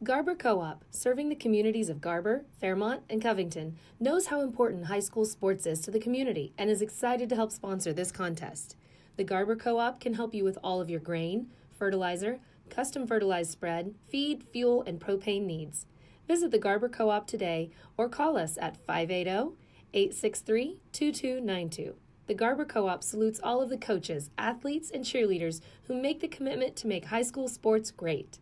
Garber Co-op, serving the communities of Garber, Fairmont, and Covington, knows how important high school sports is to the community and is excited to help sponsor this contest. The Garber Co-op can help you with all of your grain, fertilizer, custom fertilized spread, feed, fuel, and propane needs. Visit the Garber Co-op today or call us at 580-863-2292. The Garber Co-op salutes all of the coaches, athletes, and cheerleaders who make the commitment to make high school sports great.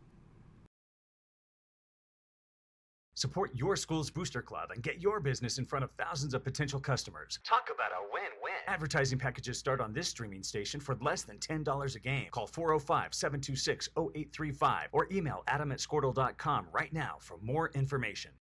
Support your school's booster club and get your business in front of thousands of potential customers. Talk about a win-win. Advertising packages start on this streaming station for less than $10 a game. Call 405-726-0835 or email adam@squirtle.com right now for more information.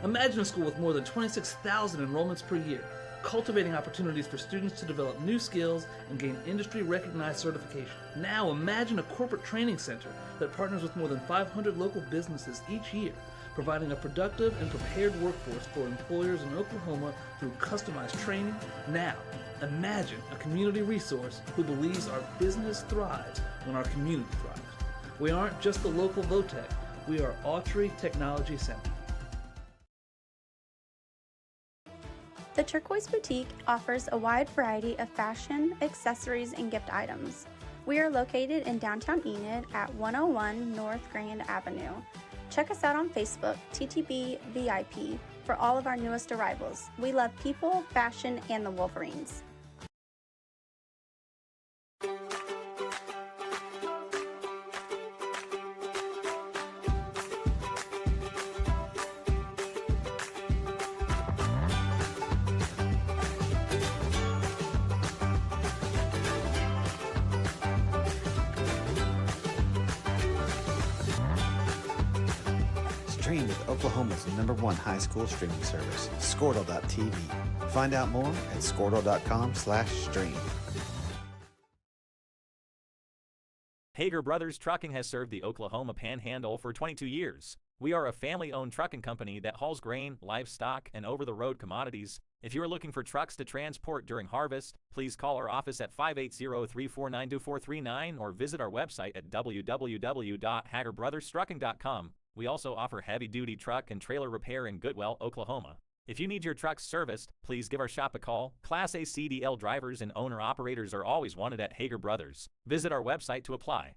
Imagine a school with more than 26,000 enrollments per year, cultivating opportunities for students to develop new skills and gain industry-recognized certification. Now imagine a corporate training center that partners with more than 500 local businesses each year, providing a productive and prepared workforce for employers in Oklahoma through customized training. Now, imagine a community resource who believes our business thrives when our community thrives. We aren't just the local VOTEC, we are Autry Technology Center. The Turquoise Boutique offers a wide variety of fashion, accessories, and gift items. We are located in downtown Enid at 101 North Grand Avenue. Check us out on Facebook, TTB VIP, for all of our newest arrivals. We love people, fashion, and the Wolverines. Stream with Oklahoma's #1 high school streaming service, Squirtle.tv. Find out more at squirtle.com/stream. Hager Brothers Trucking has served the Oklahoma Panhandle for 22 years. We are a family-owned trucking company that hauls grain, livestock, and over-the-road commodities. If you are looking for trucks to transport during harvest, please call our office at 580-349-2439 or visit our website at www.hagerbrothers.trucking.com. We also offer heavy-duty truck and trailer repair in Goodwell, Oklahoma. If you need your truck serviced, please give our shop a call. Class A CDL drivers and owner-operators are always wanted at Hager Brothers. Visit our website to apply.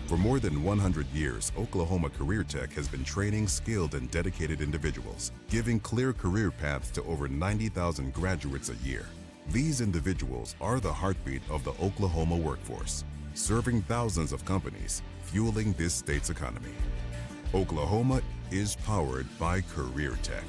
For more than 100 years, Oklahoma Career Tech has been training skilled and dedicated individuals, giving clear career paths to over 90,000 graduates a year. These individuals are the heartbeat of the Oklahoma workforce, serving thousands of companies, fueling this state's economy. Oklahoma is powered by Career Tech.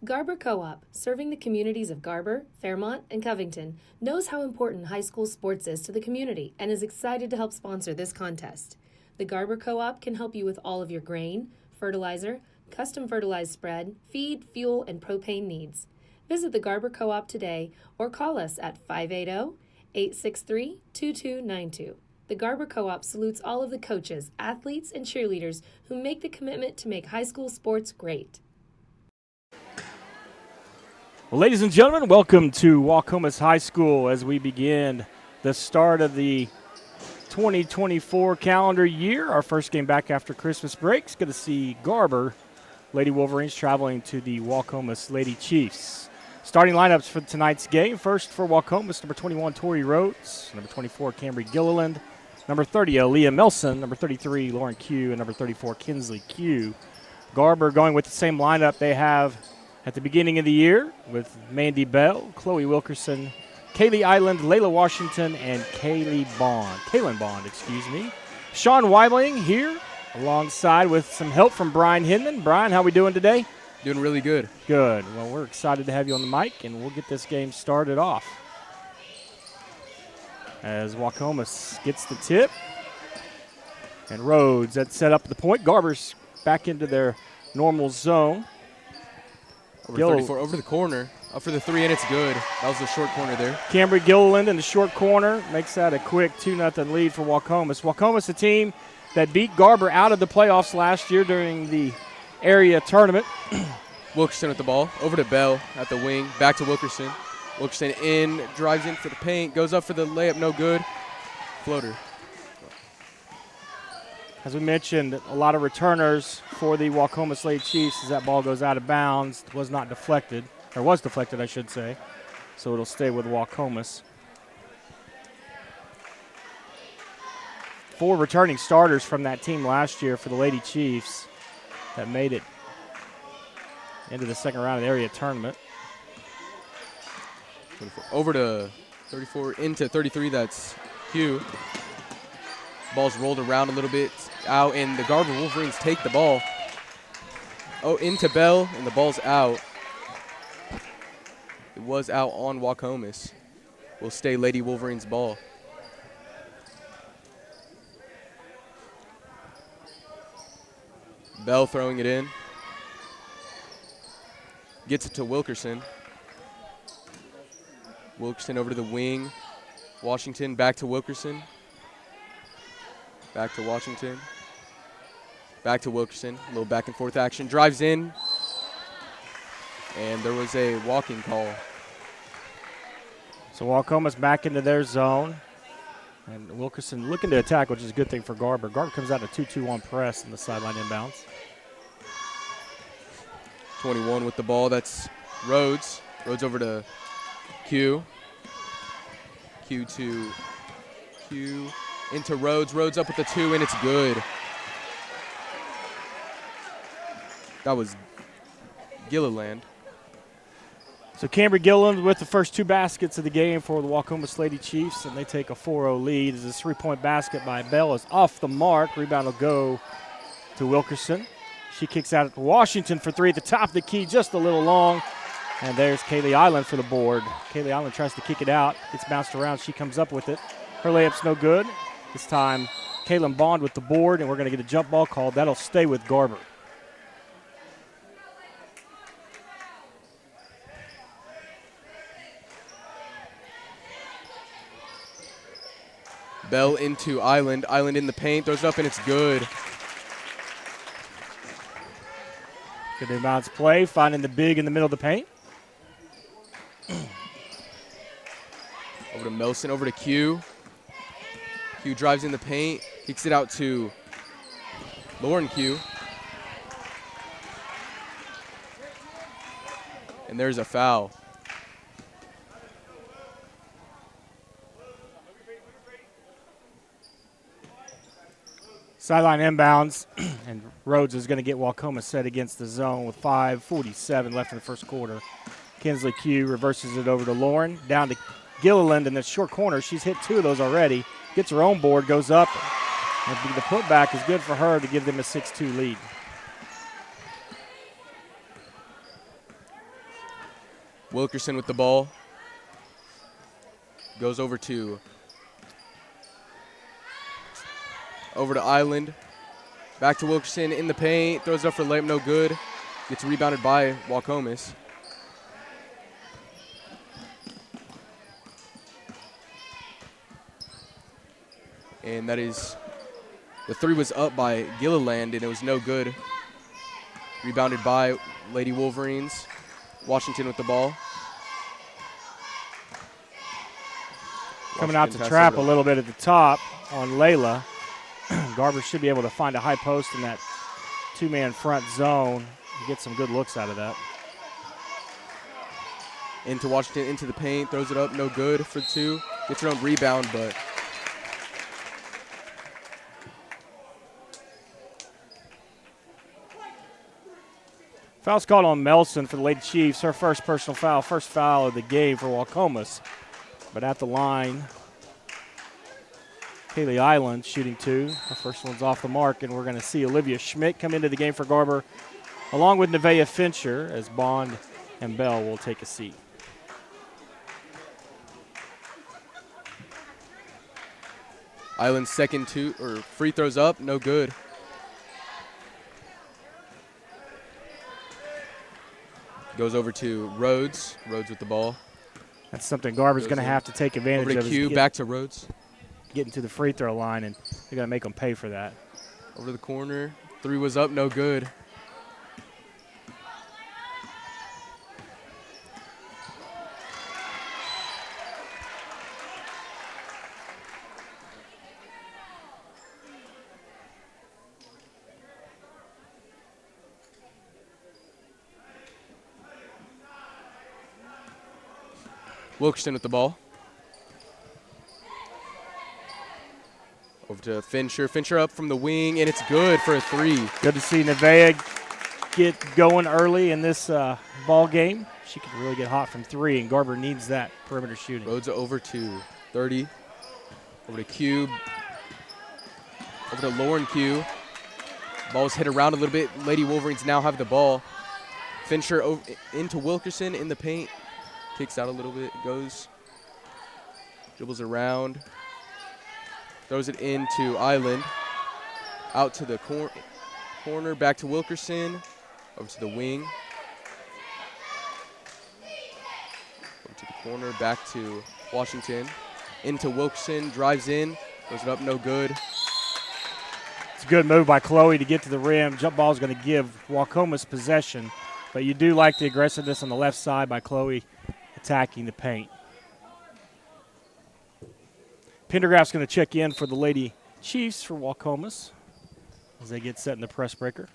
Garber Co-op, serving the communities of Garber, Fairmont, and Covington, knows how important high school sports is to the community and is excited to help sponsor this contest. The Garber Co-op can help you with all of your grain, fertilizer, custom fertilized spread, feed, fuel, and propane needs. Visit the Garber Co-op today or call us at 580-863-2292. The Garber Co-op salutes all of the coaches, athletes, and cheerleaders who make the commitment to make high school sports great. Well, ladies and gentlemen, welcome to Waukomis High School as we begin the start of the 2024 calendar year. Our first game back after Christmas break. It's good to see Garber Lady Wolverines traveling to the Waukomis Lady Chiefs. Starting lineups for tonight's game. First for Waukomis, number 21, Tori Rhodes. Number 24, Cambry Gilliland. Number 30, Aaliyah Melson. Number 33, Lauren Q. And number 34, Kinsley Q. Garber going with the same lineup they have at the beginning of the year with Mandy Bell, Chloe Wilkerson, Kaylee Island, Layla Washington, and Kaylin Bond, excuse me. Sean Weibling here alongside with some help from Brian Hinman. Brian, how we doing today? Doing really good. Good. Well, we're excited to have you on the mic, and we'll get this game started off. As Waukomis gets the tip. And Rhodes, that set up the point. Garber's back into their normal zone. Over 34, over the corner. Up for the three, and it's good. That was the short corner there. Camry Gilliland in the short corner makes that a quick 2-0 lead for Waukomis. Waukomis, a team that beat Garber out of the playoffs last year during the area tournament. Wilkerson with the ball. Over to Bell at the wing. Back to Wilkerson. Wilkerson in, drives in for the paint, goes up for the layup, no good. Floater. As we mentioned, a lot of returners for the Waukomis Lady Chiefs as that ball goes out of bounds. Was not deflected, or was deflected, I should say. So it'll stay with Waukomis. 4 returning starters from that team last year for the Lady Chiefs that made it into the second round of the area tournament. Over to 34, into 33, that's Hugh. Ball's rolled around a little bit, out, and the Garber Wolverines take the ball. Oh, into Bell, and the ball's out. It was out on Waukomis. Will stay Lady Wolverines ball. Bell throwing it in. Gets it to Wilkerson. Wilkerson over to the wing. Washington back to Wilkerson. Back to Washington. Back to Wilkerson. A little back and forth action. Drives in. And there was a walking call. So Waukomis back into their zone. And Wilkerson looking to attack, which is a good thing for Garber. Garber comes out a 2-2-1 press in the sideline inbounds. 21 with the ball. That's Rhodes. Rhodes over to Q. Q to Q. Into Rhodes. Rhodes up with the 2, and it's good. That was Gilliland. So Camry Gilliland with the first 2 baskets of the game for the Waukomis Lady Chiefs, and they take a 4-0 lead as this 3-point basket by Bell is off the mark. Rebound will go to Wilkerson. She kicks out at Washington for 3 at the top of the key, just a little long. And there's Kaylee Island for the board. Kaylee Island tries to kick it out. Gets bounced around. She comes up with it. Her layup's no good. This time, Kaylin Bond with the board, and we're going to get a jump ball called. That'll stay with Garber. Bell into Island. Island in the paint. Throws it up, and it's good. Good inbounds play, finding the big in the middle of the paint. Over to Melson, over to Q. Q drives in the paint, kicks it out to Lauren Q. And there's a foul. Sideline inbounds, and Rhodes is going to get Waukomis set against the zone with 5:47 left in the first quarter. Kinsley Q reverses it over to Lauren, down to Gilliland in the short corner. She's hit 2 of those already. Gets her own board, goes up, and the putback is good for her to give them a 6-2 lead. Wilkerson with the ball. Goes over to Island. Back to Wilkerson in the paint. Throws it up for layup, no good. Gets rebounded by Waukomis. And that is, the 3 was up by Gilliland, and it was no good. Rebounded by Lady Wolverines. Washington with the ball. Coming out to trap a little bit at the top on Layla. Garber should be able to find a high post in that 2-man front zone and get some good looks out of that. Into Washington, into the paint, throws it up, no good for 2. Gets her own rebound, but foul's called on Melson for the Lady Chiefs. Her first personal foul, first foul of the game for Waukomis. but at the line, Kaylee Island shooting 2. Her first one's off the mark, and we're going to see Olivia Schmidt come into the game for Garber, along with Nevaeh Fincher, as Bond and Bell will take a seat. Island's second free throws up, no good. Goes over to Rhodes. Rhodes with the ball. That's something Garber's going to have to take advantage of. Over to Q, back to Rhodes. Getting to the free throw line, and they're going to make them pay for that. Over the corner. 3 was up, no good. Wilkerson with the ball. Over to Fincher. Fincher up from the wing, and it's good for a 3. Good to see Nevaeh get going early in this ball game. She can really get hot from 3, and Garber needs that perimeter shooting. Rhodes over to 30. Over to Q. Over to Lauren Q. Ball's hit around a little bit. Lady Wolverines now have the ball. Fincher into Wilkerson in the paint. Kicks out a little bit, goes, dribbles around, throws it into Island, out to the corner, back to Wilkerson, over to the wing, over to the corner, back to Washington, into Wilkerson, drives in, throws it up, no good. It's a good move by Chloe to get to the rim. Jump ball is going to give Waukomis possession, but you do like the aggressiveness on the left side by Chloe attacking the paint. Pendergraft's going to check in for the Lady Chiefs for Waukomis as they get set in the press breaker.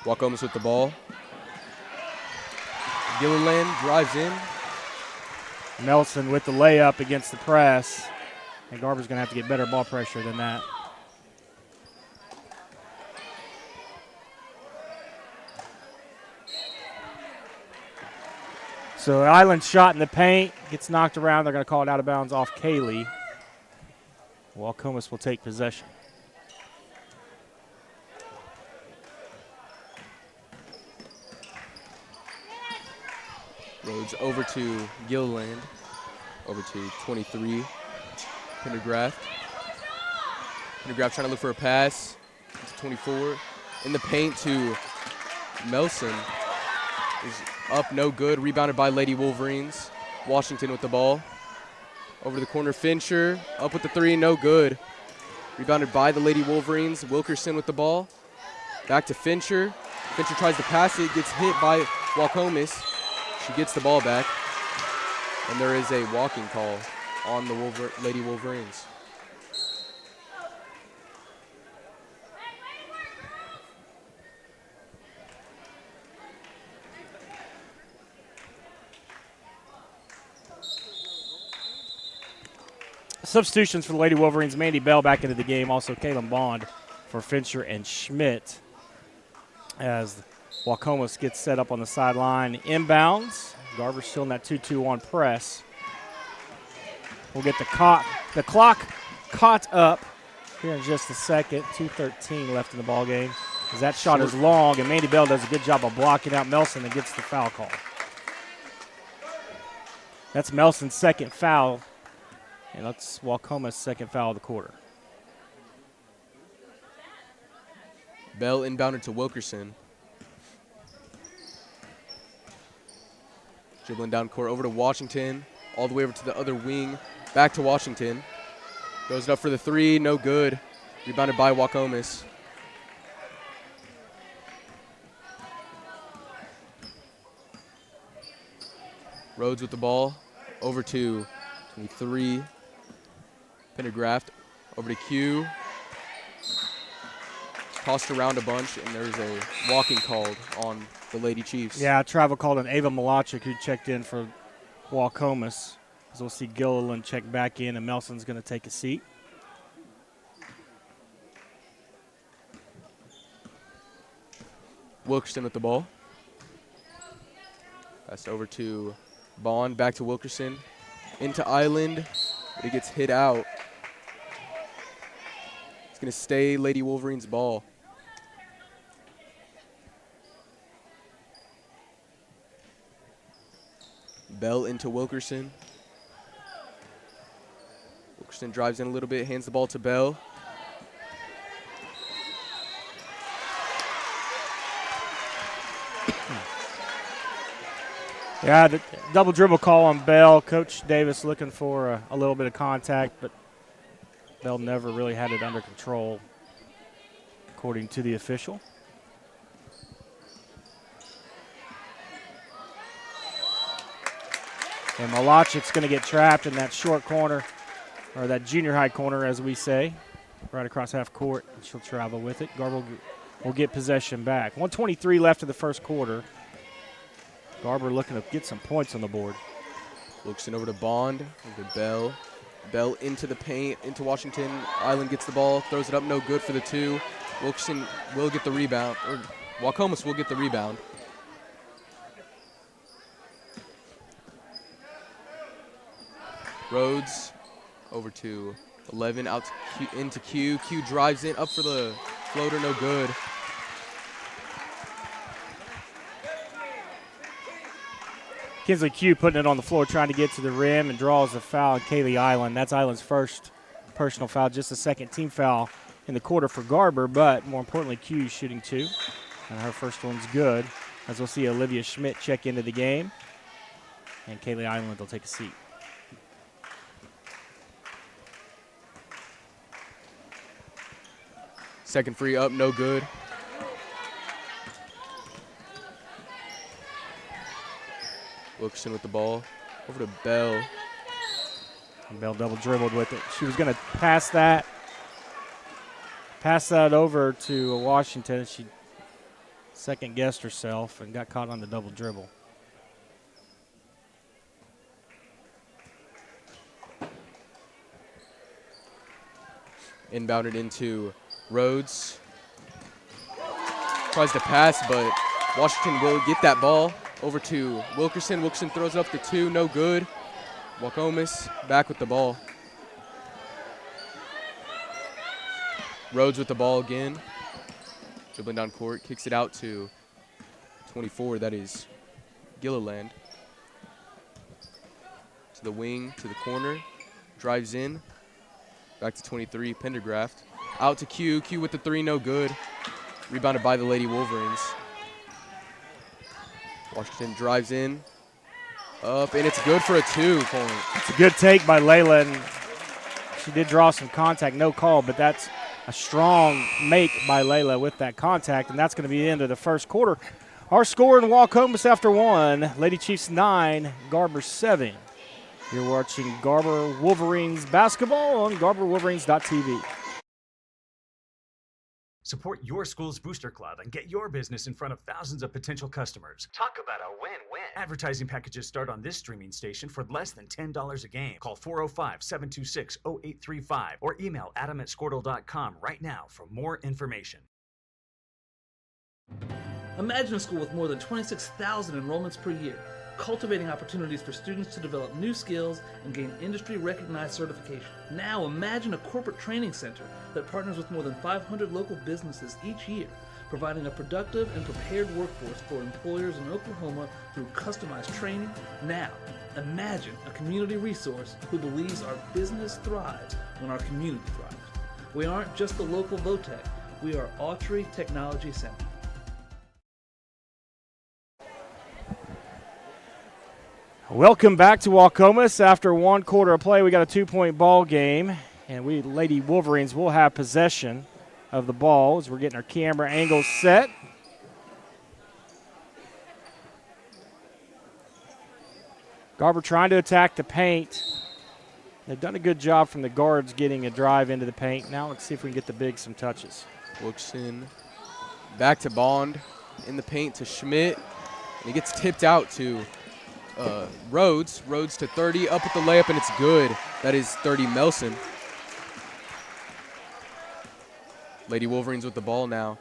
Waukomis with the ball. Gilliland drives in. Nelson with the layup against the press. And Garber's going to have to get better ball pressure than that. So Island shot in the paint, gets knocked around. They're going to call it out of bounds off Kaylee. Waukomis will take possession. Rhodes over to Gilliland, over to 23, Pendergraft. Pendergraft trying to look for a pass to 24. In the paint to Melson. Is up, no good. Rebounded by Lady Wolverines. Washington with the ball. Over the corner, Fincher. Up with the 3, no good. Rebounded by the Lady Wolverines. Wilkerson with the ball. Back to Fincher. Fincher tries to pass it, gets hit by Waukomis. She gets the ball back. And there is a walking call on the Lady Wolverines. Substitutions for the Lady Wolverines. Mandy Bell back into the game. Also Kaylin Bond for Fincher and Schmidt. As Waukomis gets set up on the sideline. Inbounds. Garber still in that 2-2-1 press. We'll get the clock caught up here in just a second. 2:13 left in the ball game. As that shot is long, and Mandy Bell does a good job of blocking out Melson and gets the foul call. That's Melson's second foul. And that's Waukomis' second foul of the quarter. Bell inbounded to Wilkerson. Dribbling down court over to Washington. All the way over to the other wing. Back to Washington. Goes it up for the 3, no good. Rebounded by Waukomis. Rhodes with the ball. Over to 23. Pendergraft over to Q. Tossed around a bunch, and there's a walking called on the Lady Chiefs. Yeah, travel called on Ava Malachik, who checked in for Waukomis. As we'll see Gilliland check back in, and Melson's going to take a seat. Wilkerson with the ball. Pass over to Bond, back to Wilkerson. Into Island, but he gets hit out. It's going to stay Lady Wolverines' ball. Bell into Wilkerson. Wilkerson drives in a little bit, hands the ball to Bell. Yeah, the double dribble call on Bell. Coach Davis looking for a little bit of contact, but Bell never really had it under control, according to the official. And Malachic's going to get trapped in that short corner, or that junior high corner, as we say, right across half court. She'll travel with it. Garber will get possession back. 1:23 left in the first quarter. Garber looking to get some points on the board. Wilkerson over to Bond, over to Bell. Bell into the paint, into Washington. Island gets the ball, throws it up, no good for the two. Wilkerson will get the rebound, or Waukomis will get the rebound. Rhodes over to 11, out to Q, into Q. Q drives in, up for the floater, no good. Kinsley Q putting it on the floor, trying to get to the rim, and draws the foul on Kaylee Island. That's Island's first personal foul, just the second team foul in the quarter for Garber, but more importantly, Q shooting two, and her first one's good, as we'll see Olivia Schmidt check into the game, and Kaylee Island will take a seat. Second free up, no good. Wilkerson with the ball, over to Bell. And Bell double dribbled with it. She was going to pass that over to Washington. She second guessed herself and got caught on the double dribble. Inbounded into Rhodes. Tries to pass, but Washington will get that ball. Over to Wilkerson. Wilkerson throws up the two, no good. Waukomis back with the ball. Rhodes with the ball again. Dribbling down court, kicks it out to 24, that is Gilliland. To the wing, to the corner, drives in. Back to 23, Pendergraft. Out to Q, Q with the three, no good. Rebounded by the Lady Wolverines. Washington drives in, up, and it's good for a 2 point. It's a good take by Layla, and she did draw some contact, no call, but that's a strong make by Layla with that contact, and that's going to be the end of the first quarter. Our score in Waukomis after 1, Lady Chiefs 9, Garber 7. You're watching Garber Wolverines basketball on GarberWolverines.tv. Support your school's booster club and get your business in front of thousands of potential customers. Talk about a win-win. Advertising packages start on this streaming station for less than $10 a game. Call 405-726-0835 or email adam@squirtle.com right now for more information. Imagine a school with more than 26,000 enrollments per year, cultivating opportunities for students to develop new skills and gain industry-recognized certification. Now imagine a corporate training center that partners with more than 500 local businesses each year, providing a productive and prepared workforce for employers in Oklahoma through customized training. Now imagine a community resource who believes our business thrives when our community thrives. We aren't just the local VOTEC, we are Autry Technology Center. Welcome back to Waukomis. After one quarter of play, we got a 2-point ball game, and we Lady Wolverines will have possession of the ball as we're getting our camera angles set. Garber trying to attack the paint. They've done a good job from the guards getting a drive into the paint. Now let's see if we can get the bigs some touches. Wilkerson back to Bond, in the paint to Schmidt, and he gets tipped out to Rhodes. Rhodes to 30, up with the layup, and it's good. That is 30 Melson. Lady Wolverines with the ball now.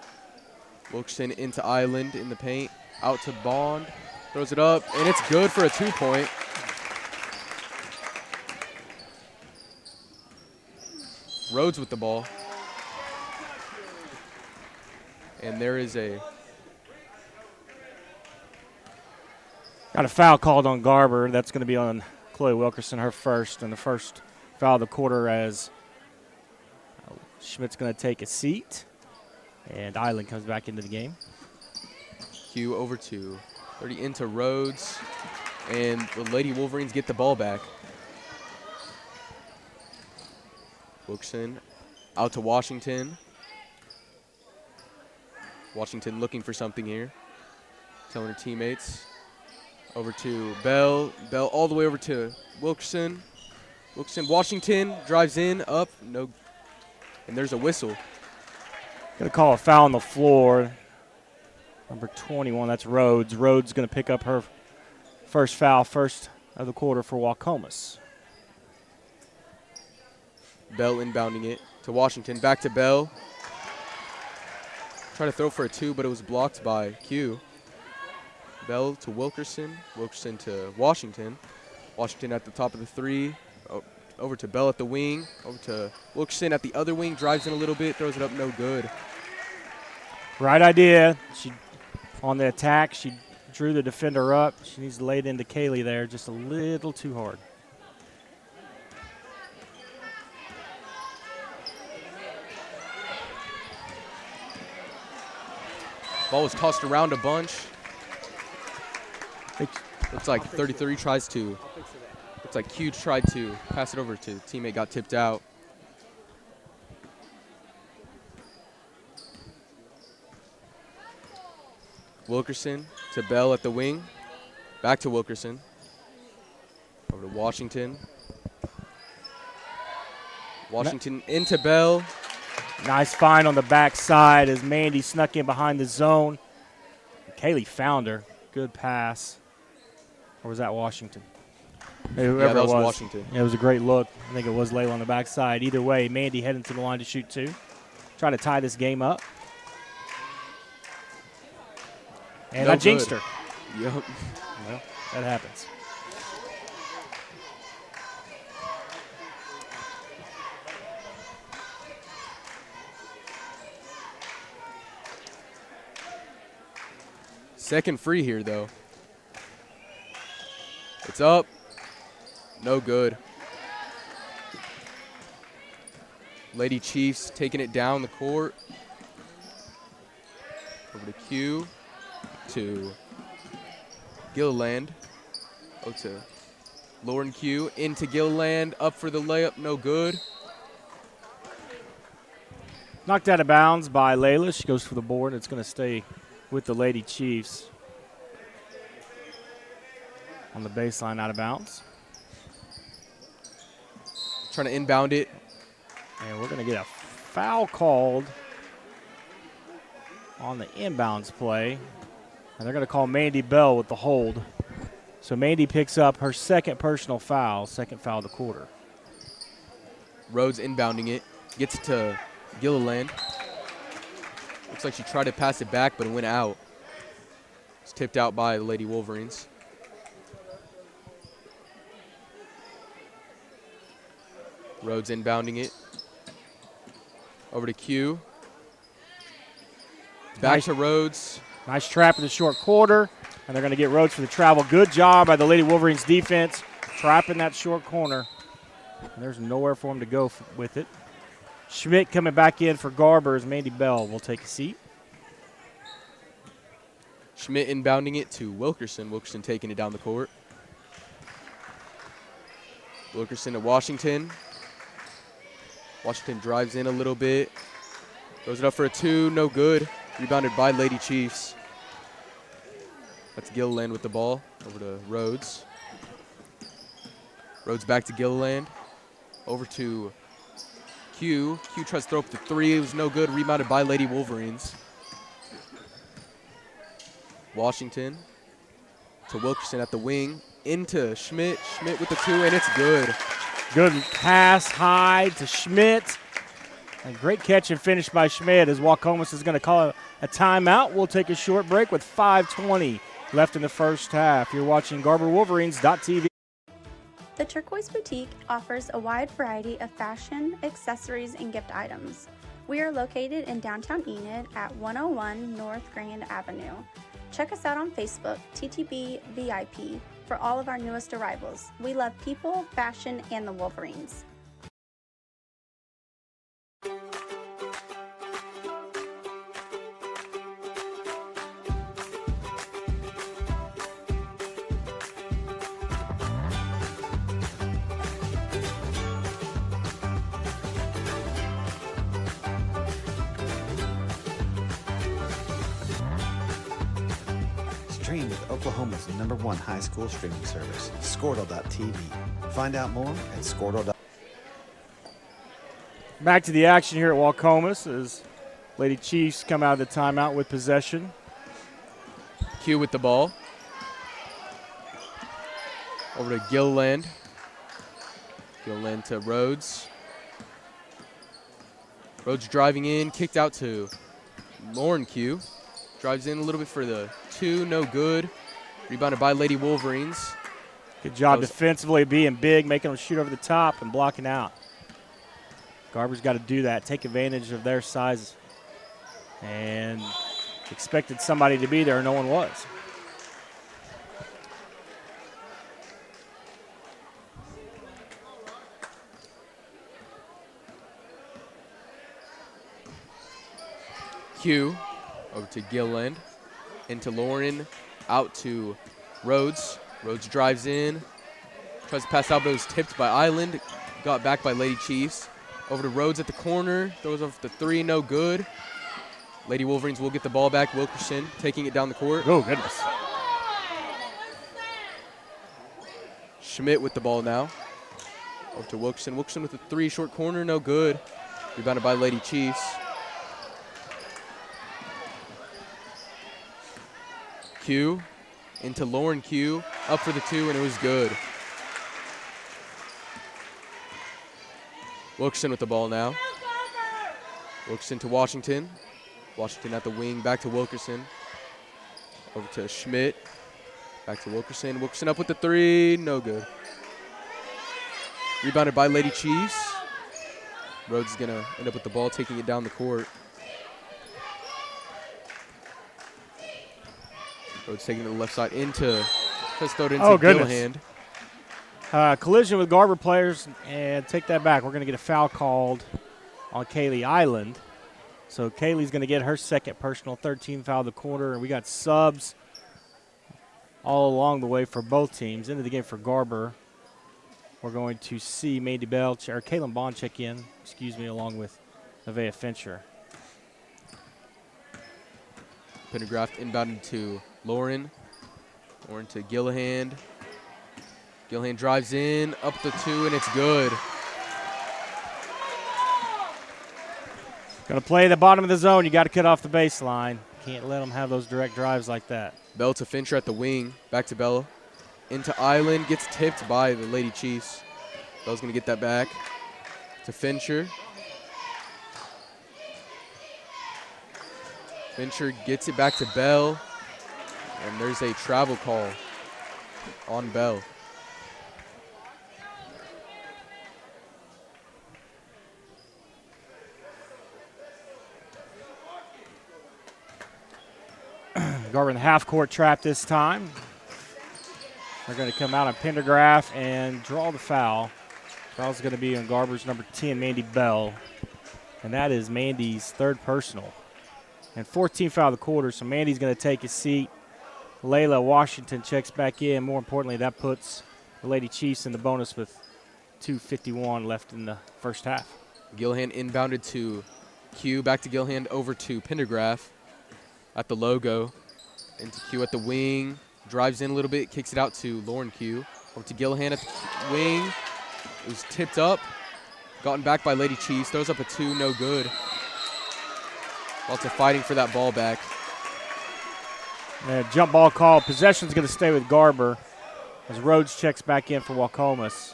Wilkerson into Island in the paint, out to Bond. Throws it up, and it's good for a 2-point. Rhodes with the ball. And there is got a foul called on Garber. That's going to be on Chloe Wilkerson, her first, and the first foul of the quarter as Schmidt's going to take a seat. And Island comes back into the game. Q over to 30 into Rhodes. And the Lady Wolverines get the ball back. Wilkerson out to Washington. Washington looking for something here. Telling her teammates. Over to Bell. Bell all the way over to Wilkerson. Wilkerson, Washington drives in, up, no. And there's a whistle. Going to call a foul on the floor. Number 21, that's Rhodes. Rhodes going to pick up her first foul, first of the quarter for Waukomis. Bell inbounding it to Washington. Back to Bell. Trying to throw for a 2, but it was blocked by Q. Bell to Wilkerson. Wilkerson to Washington. Washington at the top of the 3. Over to Bell at the wing. Over to Wilkerson at the other wing. Drives in a little bit. Throws it up no good. Right idea. She on the attack. She drew the defender up. She needs to lay it into Kaylee there just a little too hard. Ball was tossed around a bunch. Looks like 33 tries to. Looks like Q tried to pass it over to teammate, got tipped out. Wilkerson to Bell at the wing. Back to Wilkerson. Over to Washington. Washington into Bell. Nice find on the backside as Mandy snuck in behind the zone. Kaylee found her. Good pass. Or was that Washington? Whoever Yeah, that was it was. Washington. Yeah, it was a great look. I think it was Layla on the backside. Either way, Mandy heading to the line to shoot 2. Trying to tie this game up. And I jinxed her. Yep. Well, that happens. Second free here, though. It's up. No good. Lady Chiefs taking it down the court. Over to Q. To Gilliland. Oh, to Lauren Q. Into Gilliland. Up for the layup. No good. Knocked out of bounds by Layla. She goes for the board. It's going to stay with the Lady Chiefs. On the baseline, out of bounds. Trying to inbound it. And we're going to get a foul called on the inbounds play. And they're going to call Mandy Bell with the hold. So Mandy picks up her second personal foul, second foul of the quarter. Rhodes inbounding it. Gets to Gilliland. Looks like she tried to pass it back, but it went out. It's tipped out by the Lady Wolverines. Rhodes inbounding it. Over to Q. Back to Rhodes. Nice trap in the short quarter. And they're going to get Rhodes for the travel. Good job by the Lady Wolverines defense. Trapping that short corner. And there's nowhere for him to go with it. Schmidt coming back in for Garber as Mandy Bell will take a seat. Schmidt inbounding it to Wilkerson. Wilkerson taking it down the court. Wilkerson to Washington. Washington drives in a little bit. Throws it up for a 2. No good. Rebounded by Lady Chiefs. That's Gilliland with the ball. Over to Rhodes. Rhodes back to Gilliland. Over to Q. Q tries to throw up the 3. It was no good. Rebounded by Lady Wolverines. Washington to Wilkerson at the wing. Into Schmidt. Schmidt with the 2, and it's good. Good pass high to Schmidt. And great catch and finish by Schmidt as Waukomis is going to call a timeout. We'll take a short break with 5:20 left in the first half. You're watching GarberWolverines.tv. The Turquoise Boutique offers a wide variety of fashion, accessories, and gift items. We are located in downtown Enid at 101 North Grand Avenue. Check us out on Facebook, TTB VIP, for all of our newest arrivals. We love people, fashion, and the Wolverines. Stream with Oklahoma's #1 high school streaming service, Squirtle.tv. Find out more at Squirtle. Back to the action here at Waukomis as Lady Chiefs come out of the timeout with possession. Q with the ball. Over to Gilland. Gilland to Rhodes. Rhodes driving in, kicked out to Lauren Q. Drives in a little bit for the 2, no good. Rebounded by Lady Wolverines. Good job defensively being big, making them shoot over the top and blocking out. Garber's got to do that, take advantage of their size. And expected somebody to be there, no one was. Q over to Gilland, into Lauren, out to Rhodes. Rhodes drives in, tries to pass out, but it was tipped by Island. Got back by Lady Chiefs. Over to Rhodes at the corner, throws off the 3, no good. Lady Wolverines will get the ball back. Wilkerson taking it down the court. Oh, goodness. Schmidt with the ball now. Over to Wilkerson. Wilkerson with the 3, short corner, no good. Rebounded by Lady Chiefs. Q into Lauren Q, up for the 2, and it was good. Wilkerson with the ball now. Wilkerson to Washington. Washington at the wing, back to Wilkerson. Over to Schmidt. Back to Wilkerson. Wilkerson up with the 3, no good. Rebounded by Lady Chiefs. Rhodes is going to end up with the ball, taking it down the court. Rhodes taking it to the left side into, just throw it into Gilland. Collision with Garber players, and take that back. We're going to get a foul called on Kaylee Island. So Kaylee's going to get her second personal, 13 foul of the quarter, and we got subs all along the way for both teams. Into the game for Garber, we're going to see Mandy Bell, or Kaylin Bond check in, along with Nevaeh Fincher. Pendergraft inbounded to Lauren. Lauren to Gillihan. Gillihan drives in, up the 2, and it's good. Going to play the bottom of the zone. You got to cut off the baseline. Can't let them have those direct drives like that. Bell to Fincher at the wing. Back to Bell. Into Island. Gets tipped by the Lady Chiefs. Bell's going to get that back to Fincher. Fincher gets it back to Bell. And there's a travel call on Bell. Garber in the half-court trap this time. They're going to come out on Pendergraft and draw the foul. Foul's going to be on Garber's number 10, Mandy Bell. And that is Mandy's third personal. And 14 foul of the quarter, so Mandy's going to take his seat. Layla Washington checks back in. More importantly, that puts the Lady Chiefs in the bonus with 2:51 left in the first half. Gillihan inbounded to Q. Back to Gillihan, over to Pendergraft at the logo. Into Q at the wing. Drives in a little bit, kicks it out to Lauren Q. Over to Gillihan at the wing. It was tipped up. Gotten back by Lady Chiefs. Throws up a 2, no good. Lots of fighting for that ball back. Jump ball call. Possession's going to stay with Garber as Rhodes checks back in for Waukomis.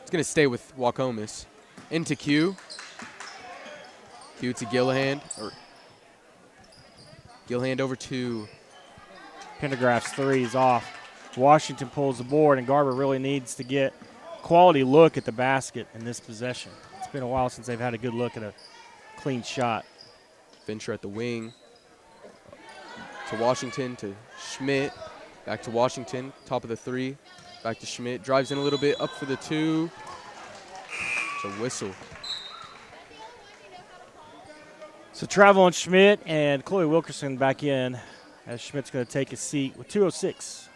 It's going to stay with Waukomis. Into Q. Hugh to Gillihan. Gillihan over to Pendergraft's three is off. Washington pulls the board, and Garber really needs to get a quality look at the basket in this possession. It's been a while since they've had a good look at a clean shot. Fincher at the wing. To Washington, to Schmidt. Back to Washington, top of the three. Back to Schmidt, drives in a little bit, up for the two. It's a whistle. So Travel and Schmidt and Chloe Wilkerson back in as Schmidt's going to take a seat with 2:06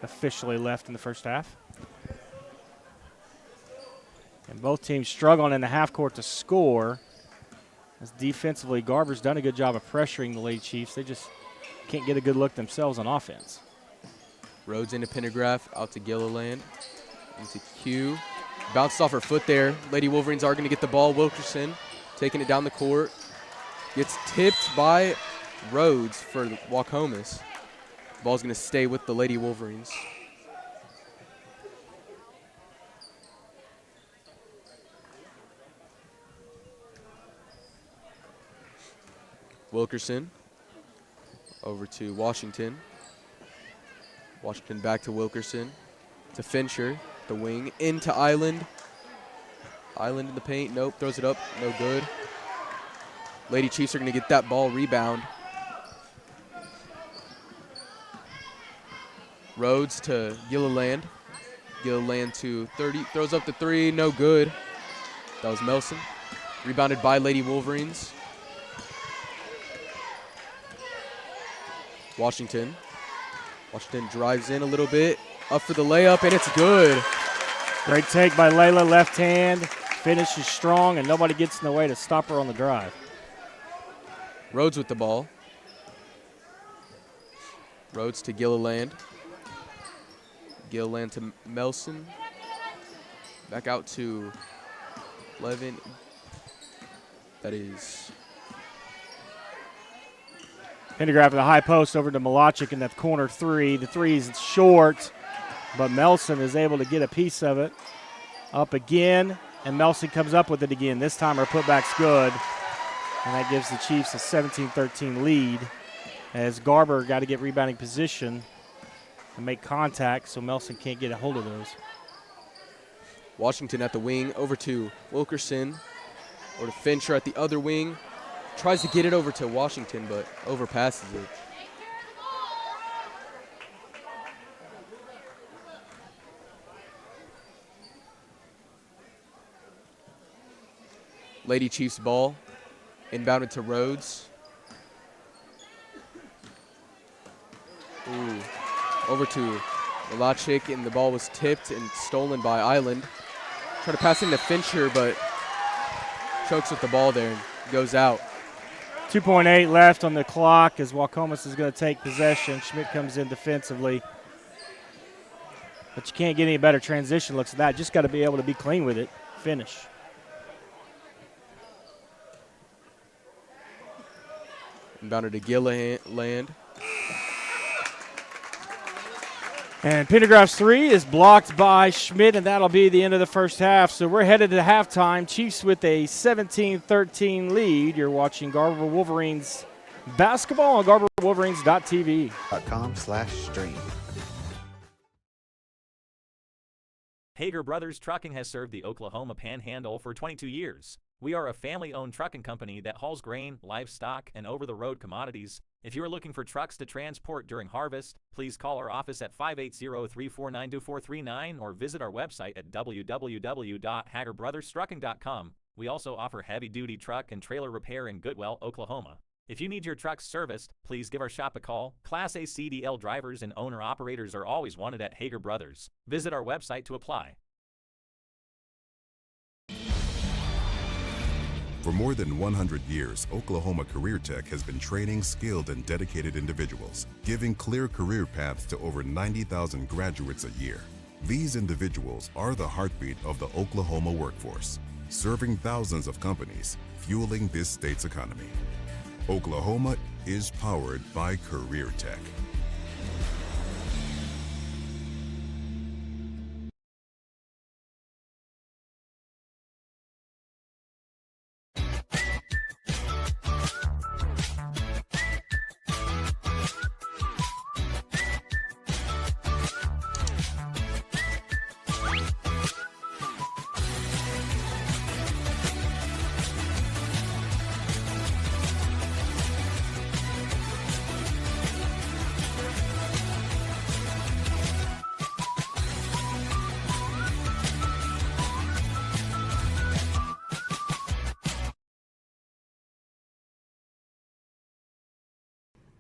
officially left in the first half. And both teams struggling in the half court to score. As defensively, Garber's done a good job of pressuring the Lady Chiefs. They just can't get a good look themselves on offense. Rhodes into Pendergraft, out to Gilliland, into Q. Bounced off her foot there. Lady Wolverines are going to get the ball. Wilkerson taking it down the court. Gets tipped by Rhodes for Waukomis. Ball's going to stay with the Lady Wolverines. Wilkerson over to Washington. Washington back to Wilkerson. To Fincher, the wing, into Island. Island in the paint, nope, throws it up, no good. Lady Chiefs are going to get that ball, rebound. Rhodes to Gilliland. Gilliland to 30, throws up the three, no good. That was Melson. Rebounded by Lady Wolverines. Washington. Washington drives in a little bit, up for the layup, and it's good. Great take by Layla, left hand, finishes strong, and nobody gets in the way to stop her on the drive. Rhodes with the ball. Rhodes to Gilliland. Gilliland to Melson. Back out to Levin. That is Pendergraft at the high post over to Malachik in that corner three. The three is short, but Melson is able to get a piece of it. Up again, and Melson comes up with it again. This time her putback's good, and that gives the Chiefs a 17-13 lead as Garber got to get rebounding position and make contact so Melson can't get a hold of those. Washington at the wing, over to Wilkerson, or to Fincher at the other wing. Tries to get it over to Washington, but overpasses it. Lady Chiefs ball, inbounded to Rhodes. Ooh. Over to Malachik, and the ball was tipped and stolen by Island. Try to pass into Fincher, but chokes with the ball there and goes out. 2.8 left on the clock as Waukomis is going to take possession. Schmidt comes in defensively. But you can't get any better transition looks than that. Just got to be able to be clean with it. Finish. Inbounded to Gilliland. And Pendergraft's three is blocked by Schmidt, and that'll be the end of the first half. So we're headed to halftime. Chiefs with a 17-13 lead. You're watching Garber Wolverines basketball on GarberWolverines.tv. .com/stream. Hager Brothers Trucking has served the Oklahoma Panhandle for 22 years. We are a family-owned trucking company that hauls grain, livestock, and over-the-road commodities. If you are looking for trucks to transport during harvest, please call our office at 580-349-2439 or visit our website at www.hagerbrothers.trucking.com. We also offer heavy-duty truck and trailer repair in Goodwell, Oklahoma. If you need your truck serviced, please give our shop a call. Class A CDL drivers and owner-operators are always wanted at Hager Brothers. Visit our website to apply. For more than 100 years, Oklahoma Career Tech has been training skilled and dedicated individuals, giving clear career paths to over 90,000 graduates a year. These individuals are the heartbeat of the Oklahoma workforce, serving thousands of companies, fueling this state's economy. Oklahoma is powered by Career Tech.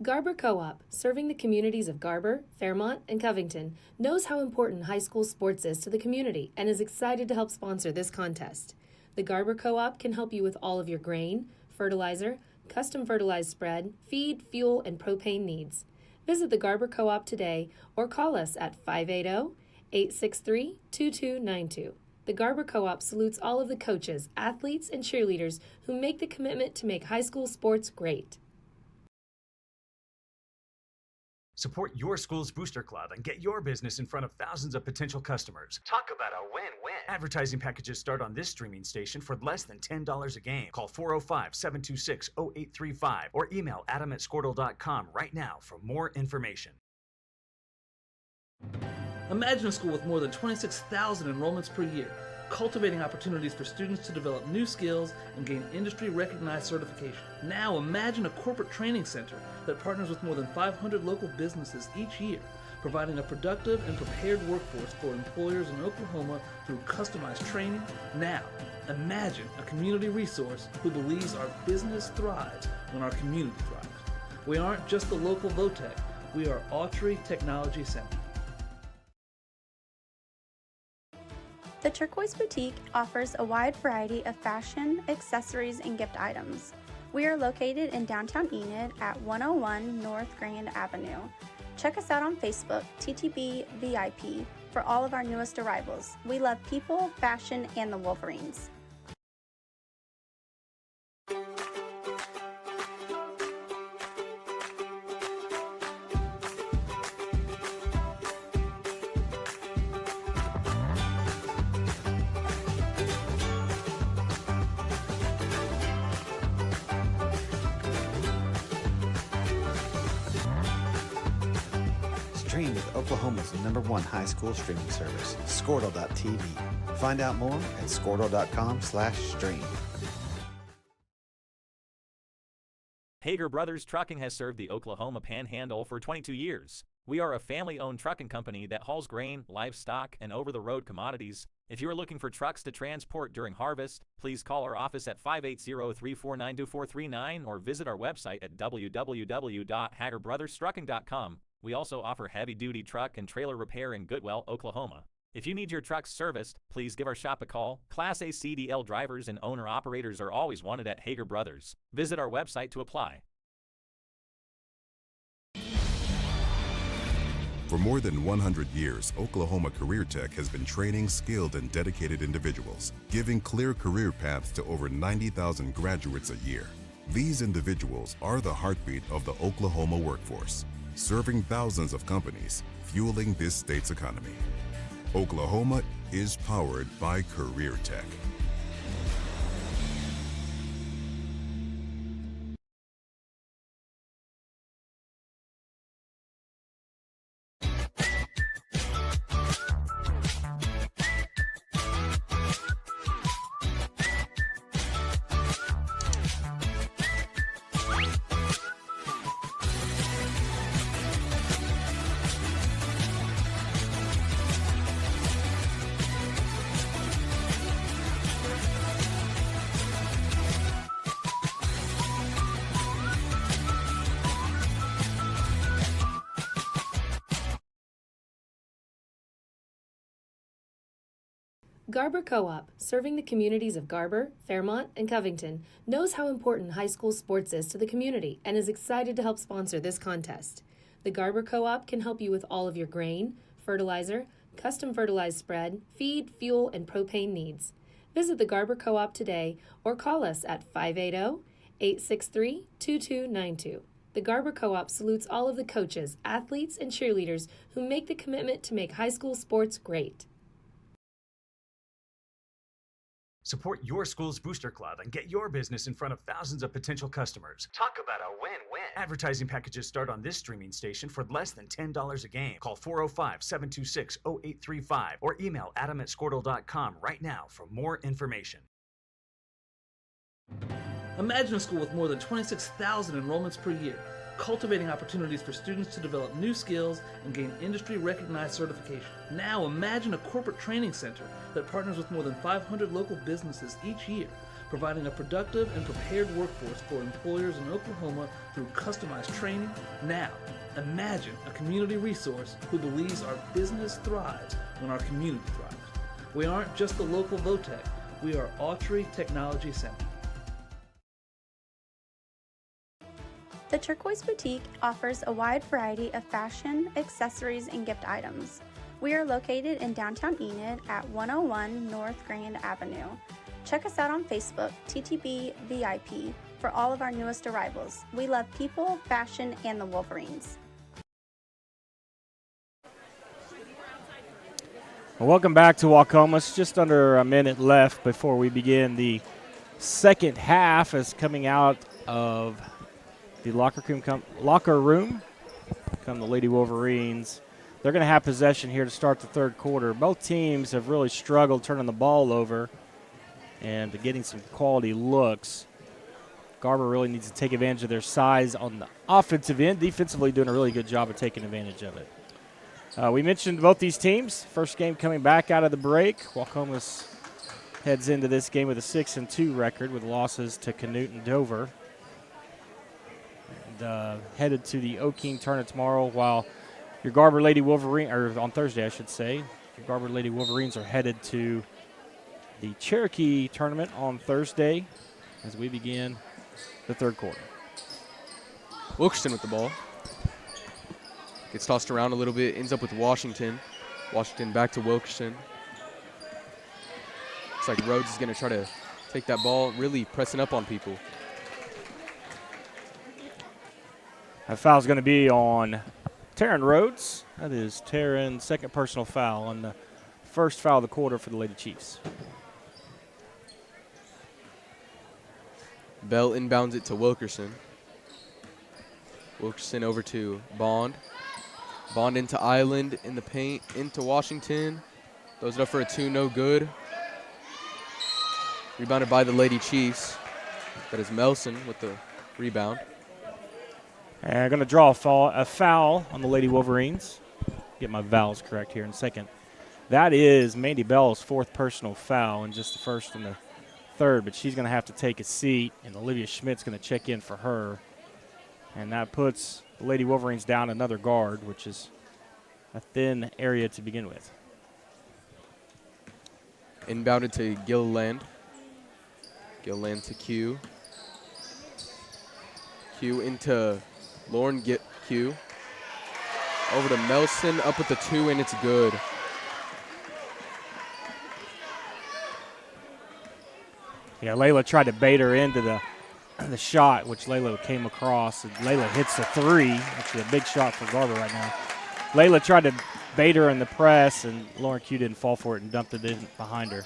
Garber Co-op, serving the communities of Garber, Fairmont, and Covington, knows how important high school sports is to the community and is excited to help sponsor this contest. The Garber Co-op can help you with all of your grain, fertilizer, custom fertilized spread, feed, fuel, and propane needs. Visit the Garber Co-op today or call us at 580-863-2292. The Garber Co-op salutes all of the coaches, athletes, and cheerleaders who make the commitment to make high school sports great. Support your school's booster club and get your business in front of thousands of potential customers. Talk about a win-win. Advertising packages start on this streaming station for less than $10 a game. Call 405-726-0835 or email adam@squirtle.com right now for more information. Imagine a school with more than 26,000 enrollments per year, cultivating opportunities for students to develop new skills and gain industry-recognized certification. Now imagine a corporate training center that partners with more than 500 local businesses each year, providing a productive and prepared workforce for employers in Oklahoma through customized training. Now imagine a community resource who believes our business thrives when our community thrives. We aren't just the local Votech, we are Autry Technology Center. The Turquoise Boutique offers a wide variety of fashion, accessories, and gift items. We are located in downtown Enid at 101 North Grand Avenue. Check us out on Facebook, TTB VIP, for all of our newest arrivals. We love people, fashion, and the Wolverines. Stream with Oklahoma's #1 high school streaming service, Squirtle.tv. Find out more at squirtle.com/stream. Hager Brothers Trucking has served the Oklahoma Panhandle for 22 years. We are a family-owned trucking company that hauls grain, livestock, and over-the-road commodities. If you are looking for trucks to transport during harvest, please call our office at 580-349-2439 or visit our website at www.hagerbrothers.trucking.com. We also offer heavy-duty truck and trailer repair in Goodwell, Oklahoma. If you need your truck serviced, please give our shop a call. Class A CDL drivers and owner-operators are always wanted at Hager Brothers. Visit our website to apply. For more than 100 years, Oklahoma Career Tech has been training skilled and dedicated individuals, giving clear career paths to over 90,000 graduates a year. These individuals are the heartbeat of the Oklahoma workforce, serving thousands of companies, fueling this state's economy. Oklahoma is powered by Career Tech. Garber Co-op, serving the communities of Garber, Fairmont, and Covington, knows how important high school sports is to the community and is excited to help sponsor this contest. The Garber Co-op can help you with all of your grain, fertilizer, custom fertilized spread, feed, fuel, and propane needs. Visit the Garber Co-op today or call us at 580-863-2292. The Garber Co-op salutes all of the coaches, athletes, and cheerleaders who make the commitment to make high school sports great. Support your school's booster club and get your business in front of thousands of potential customers. Talk about a win-win. Advertising packages start on this streaming station for less than $10 a game. Call 405-726-0835 or email adam@squirtle.com right now for more information. Imagine a school with more than 26,000 enrollments per year, cultivating opportunities for students to develop new skills and gain industry-recognized certification. Now imagine a corporate training center that partners with more than 500 local businesses each year, providing a productive and prepared workforce for employers in Oklahoma through customized training. Now, imagine a community resource who believes our business thrives when our community thrives. We aren't just the local Votech, we are Autry Technology Center. The Turquoise Boutique offers a wide variety of fashion, accessories, and gift items. We are located in downtown Enid at 101 North Grand Avenue. Check us out on Facebook, TTB VIP, for all of our newest arrivals. We love people, fashion, and the Wolverines. Welcome back to Waukomis. Just under a minute left before we begin the second half, as coming out of the locker room come the Lady Wolverines. They're going to have possession here to start the third quarter. Both teams have really struggled turning the ball over and getting some quality looks. Garber really needs to take advantage of their size on the offensive end. Defensively doing a really good job of taking advantage of it. We mentioned both these teams. First game coming back out of the break. Waukomis heads into this game with a 6-2 record with losses to Canute and Dover. And headed to the O'Keene tournament tomorrow, while your Garber Lady Wolverine, or on Thursday I should say, your Garber Lady Wolverines are headed to the Cherokee tournament on Thursday as we begin the third quarter. Wilkerson with the ball. Gets tossed around a little bit, ends up with Washington. Washington back to Wilkerson. Looks like Rhodes is going to try to take that ball, really pressing up on people. That foul's going to be on Taryn Rhodes. That is Taryn's second personal foul on the first foul of the quarter for the Lady Chiefs. Bell inbounds it to Wilkerson. Wilkerson over to Bond. Bond into Island in the paint, into Washington. Throws it up for a 2, no good. Rebounded by the Lady Chiefs. That is Melson with the rebound. And going to draw a foul on the Lady Wolverines. Get my vowels correct here in a second. That is Mandy Bell's fourth personal foul, and just the first and the third, but she's going to have to take a seat, and Olivia Schmidt's going to check in for her. And that puts the Lady Wolverines down another guard, which is a thin area to begin with. Inbounded to Gilliland. Gilliland to Q. Q into Lauren Q. Over to Melson, up with the 2, and it's good. Yeah, Layla tried to bait her into the shot, which Layla came across. And Layla hits the 3. Actually, a big shot for Garber right now. Layla tried to bait her in the press, and Lauren Q didn't fall for it and dumped it in behind her.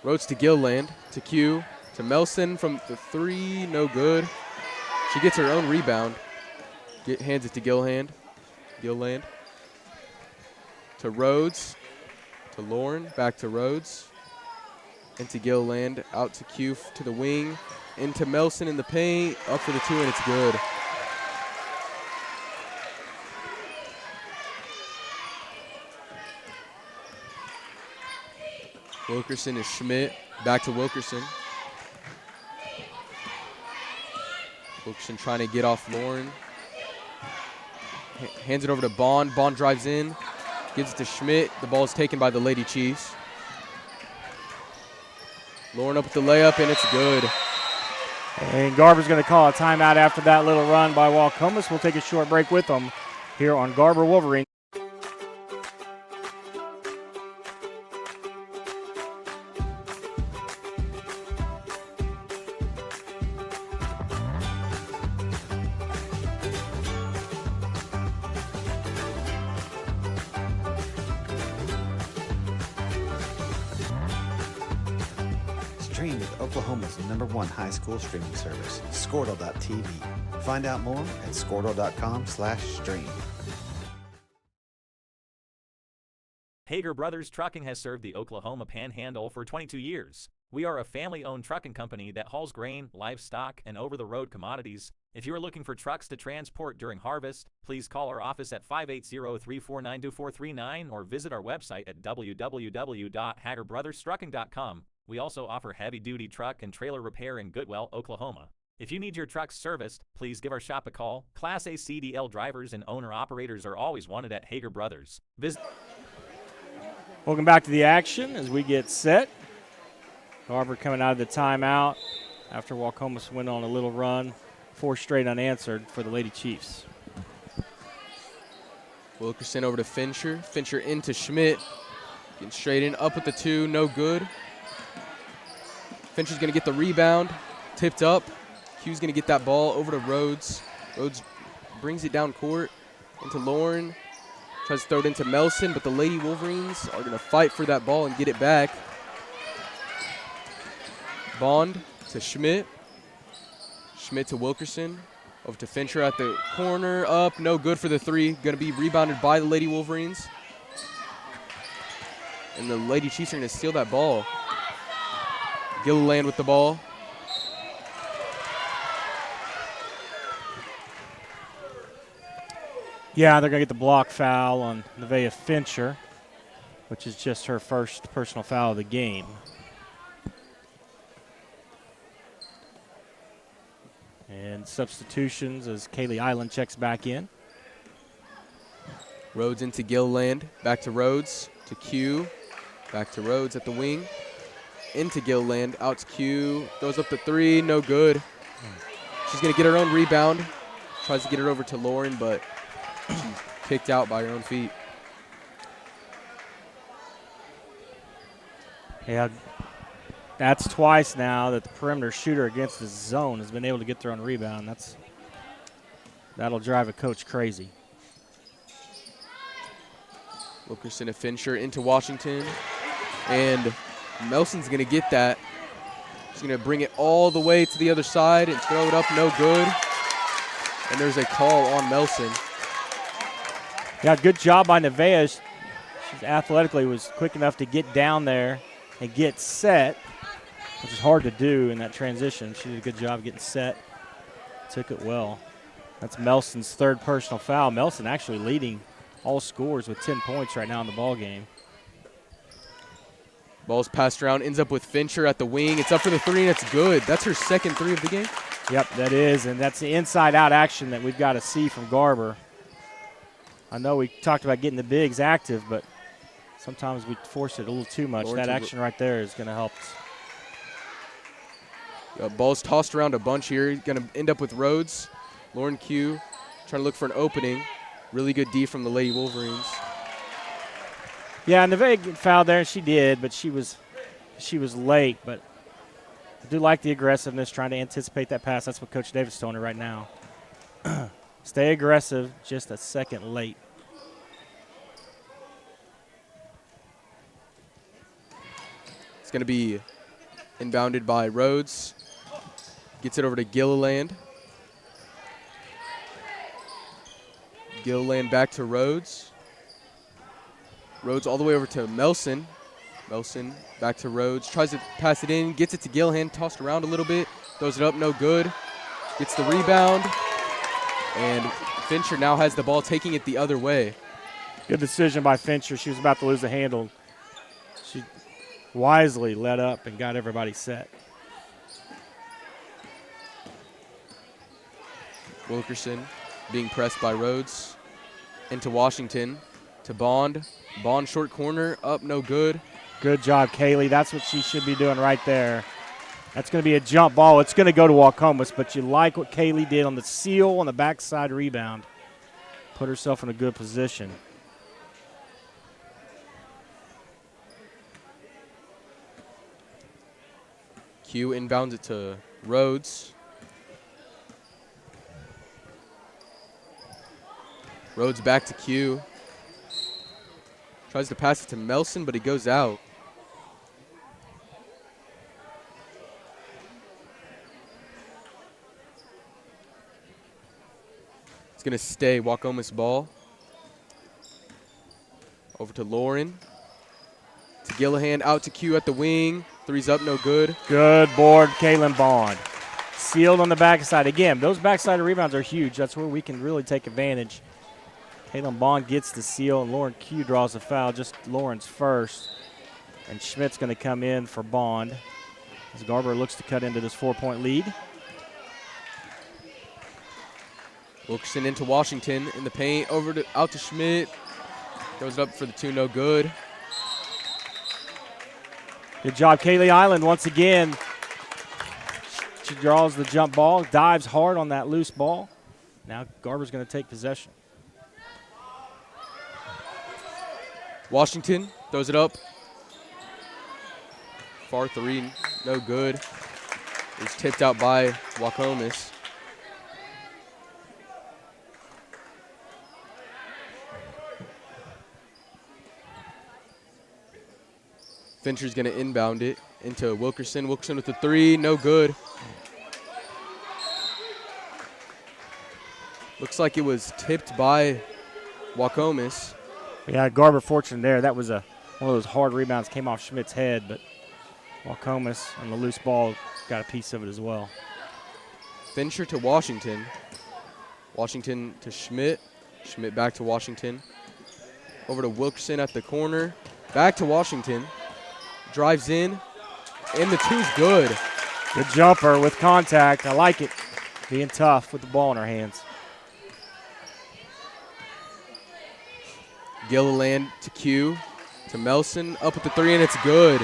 Rhodes to Gilland, to Q, to Melson from the 3, no good. She gets her own rebound. Hands it to Gilland. To Rhodes, to Lauren, back to Rhodes. Into Gilland, out to Q to the wing, into Melson in the paint, up for the 2, and it's good. Wilkerson is Schmidt, back to Wilkerson. Wilkerson trying to get off Lauren. Hands it over to Bond. Bond drives in, gives it to Schmidt. The ball is taken by the Lady Chiefs. Lauren up with the layup, and it's good. And Garber's going to call a timeout after that little run by Waukomis. We'll take a short break with them here on Garber Wolverine. Stream with Oklahoma's #1 high school streaming service, Squirtle.tv. Find out more at Squirtle.com/stream. Hager Brothers Trucking has served the Oklahoma Panhandle for 22 years. We are a family-owned trucking company that hauls grain, livestock, and over-the-road commodities. If you are looking for trucks to transport during harvest, please call our office at 580-349-2439 or visit our website at www.hagerbrothers.trucking.com. We also offer heavy-duty truck and trailer repair in Goodwell, Oklahoma. If you need your truck serviced, please give our shop a call. Class A CDL drivers and owner-operators are always wanted at Hager Brothers. Welcome back to the action as we get set. Garber coming out of the timeout after Waukomis went on a little run. 4 straight unanswered for the Lady Chiefs. Wilkerson over to Fincher. Fincher into Schmidt. Getting straight in, up with the 2, no good. Fincher's going to get the rebound. Tipped up. Q's going to get that ball over to Rhodes. Rhodes brings it down court into Lauren. Tries to throw it into Melson, but the Lady Wolverines are going to fight for that ball and get it back. Bond to Schmidt. Schmidt to Wilkerson. Over to Fincher at the corner. Up, no good for the 3. Going to be rebounded by the Lady Wolverines. And the Lady Chiefs are going to steal that ball. Gilliland with the ball. Yeah, they're going to get the block foul on Nevaeh Fincher, which is just her first personal foul of the game. And substitutions as Kaylee Island checks back in. Rhodes into Gilliland. Back to Rhodes. To Q. Back to Rhodes at the wing. Into Gilliland. Out to Q. Throws up the 3. No good. She's going to get her own rebound. Tries to get it over to Lauren, but she's kicked out by her own feet. Yeah, that's twice now that the perimeter shooter against the zone has been able to get their own rebound. That'll drive a coach crazy. Wilkerson to Fincher into Washington. And Melson's going to get that. She's going to bring it all the way to the other side and throw it up, no good. And there's a call on Melson. Yeah, good job by Nevaeh. She athletically was quick enough to get down there and get set, which is hard to do in that transition. She did a good job getting set. Took it well. That's Melson's 3rd personal foul. Melson actually leading all scores with 10 points right now in the ball game. Ball's passed around, ends up with Fincher at the wing. It's up for the 3, and it's good. That's her 2nd 3 of the game. Yep, that is, and that's the inside-out action that we've got to see from Garber. I know we talked about getting the bigs active, but sometimes we force it a little too much. That action right there is going to help us. Ball's tossed around a bunch here. Going to end up with Rhodes. Lauren Q trying to look for an opening. Really good D from the Lady Wolverines. Yeah, Nevaeh fouled there, and she did, but she was late. But I do like the aggressiveness, trying to anticipate that pass. That's what Coach Davis is telling her right now. Stay aggressive, just a second late. It's going to be inbounded by Rhodes. Gets it over to Gilliland. Gilliland back to Rhodes. Rhodes all the way over to Melson. Melson back to Rhodes. Tries to pass it in. Gets it to Gilliland. Tossed around a little bit. Throws it up. No good. Gets the rebound. And Fincher now has the ball, taking it the other way. Good decision by Fincher. She was about to lose the handle. She wisely let up and got everybody set. Wilkerson being pressed by Rhodes. Into Washington. To Bond. Bond short corner. Up, no good. Good job, Kaylee. That's what she should be doing right there. That's going to be a jump ball. It's going to go to Waukomis, but you like what Kaylee did on the seal on the backside rebound. Put herself in a good position. Q inbounds it to Rhodes. Rhodes back to Q. Tries to pass it to Melson, but he goes out. It's going to stay Waukomis ball. Over to Lauren. To Gillihan, out to Q at the wing. Three's up, no good. Good board, Kaylin Bond. Sealed on the backside. Again, those backside rebounds are huge. That's where we can really take advantage. Kaylin Bond gets the seal, and Lauren Q draws the foul, just Lauren's first. And Schmidt's going to come in for Bond as Garber looks to cut into this 4-point lead. Wilkerson into Washington in the paint, out to Schmidt. Goes up for the 2, no good. Good job, Kaylee Island once again. She draws the jump ball, dives hard on that loose ball. Now Garber's going to take possession. Washington throws it up. Far 3, no good. It's tipped out by Waukomis. Fincher's going to inbound it into Wilkerson. Wilkerson with the 3, no good. Looks like it was tipped by Waukomis. Yeah, Garber fortunate there. That was one of those hard rebounds, came off Schmidt's head, but Waukomis on the loose ball got a piece of it as well. Fincher to Washington. Washington to Schmidt. Schmidt back to Washington. Over to Wilkerson at the corner. Back to Washington. Drives in, and the 2's good. Good jumper with contact. I like it. Being tough with the ball in her hands. Gilliland to Q, to Melson, up with the 3, and it's good.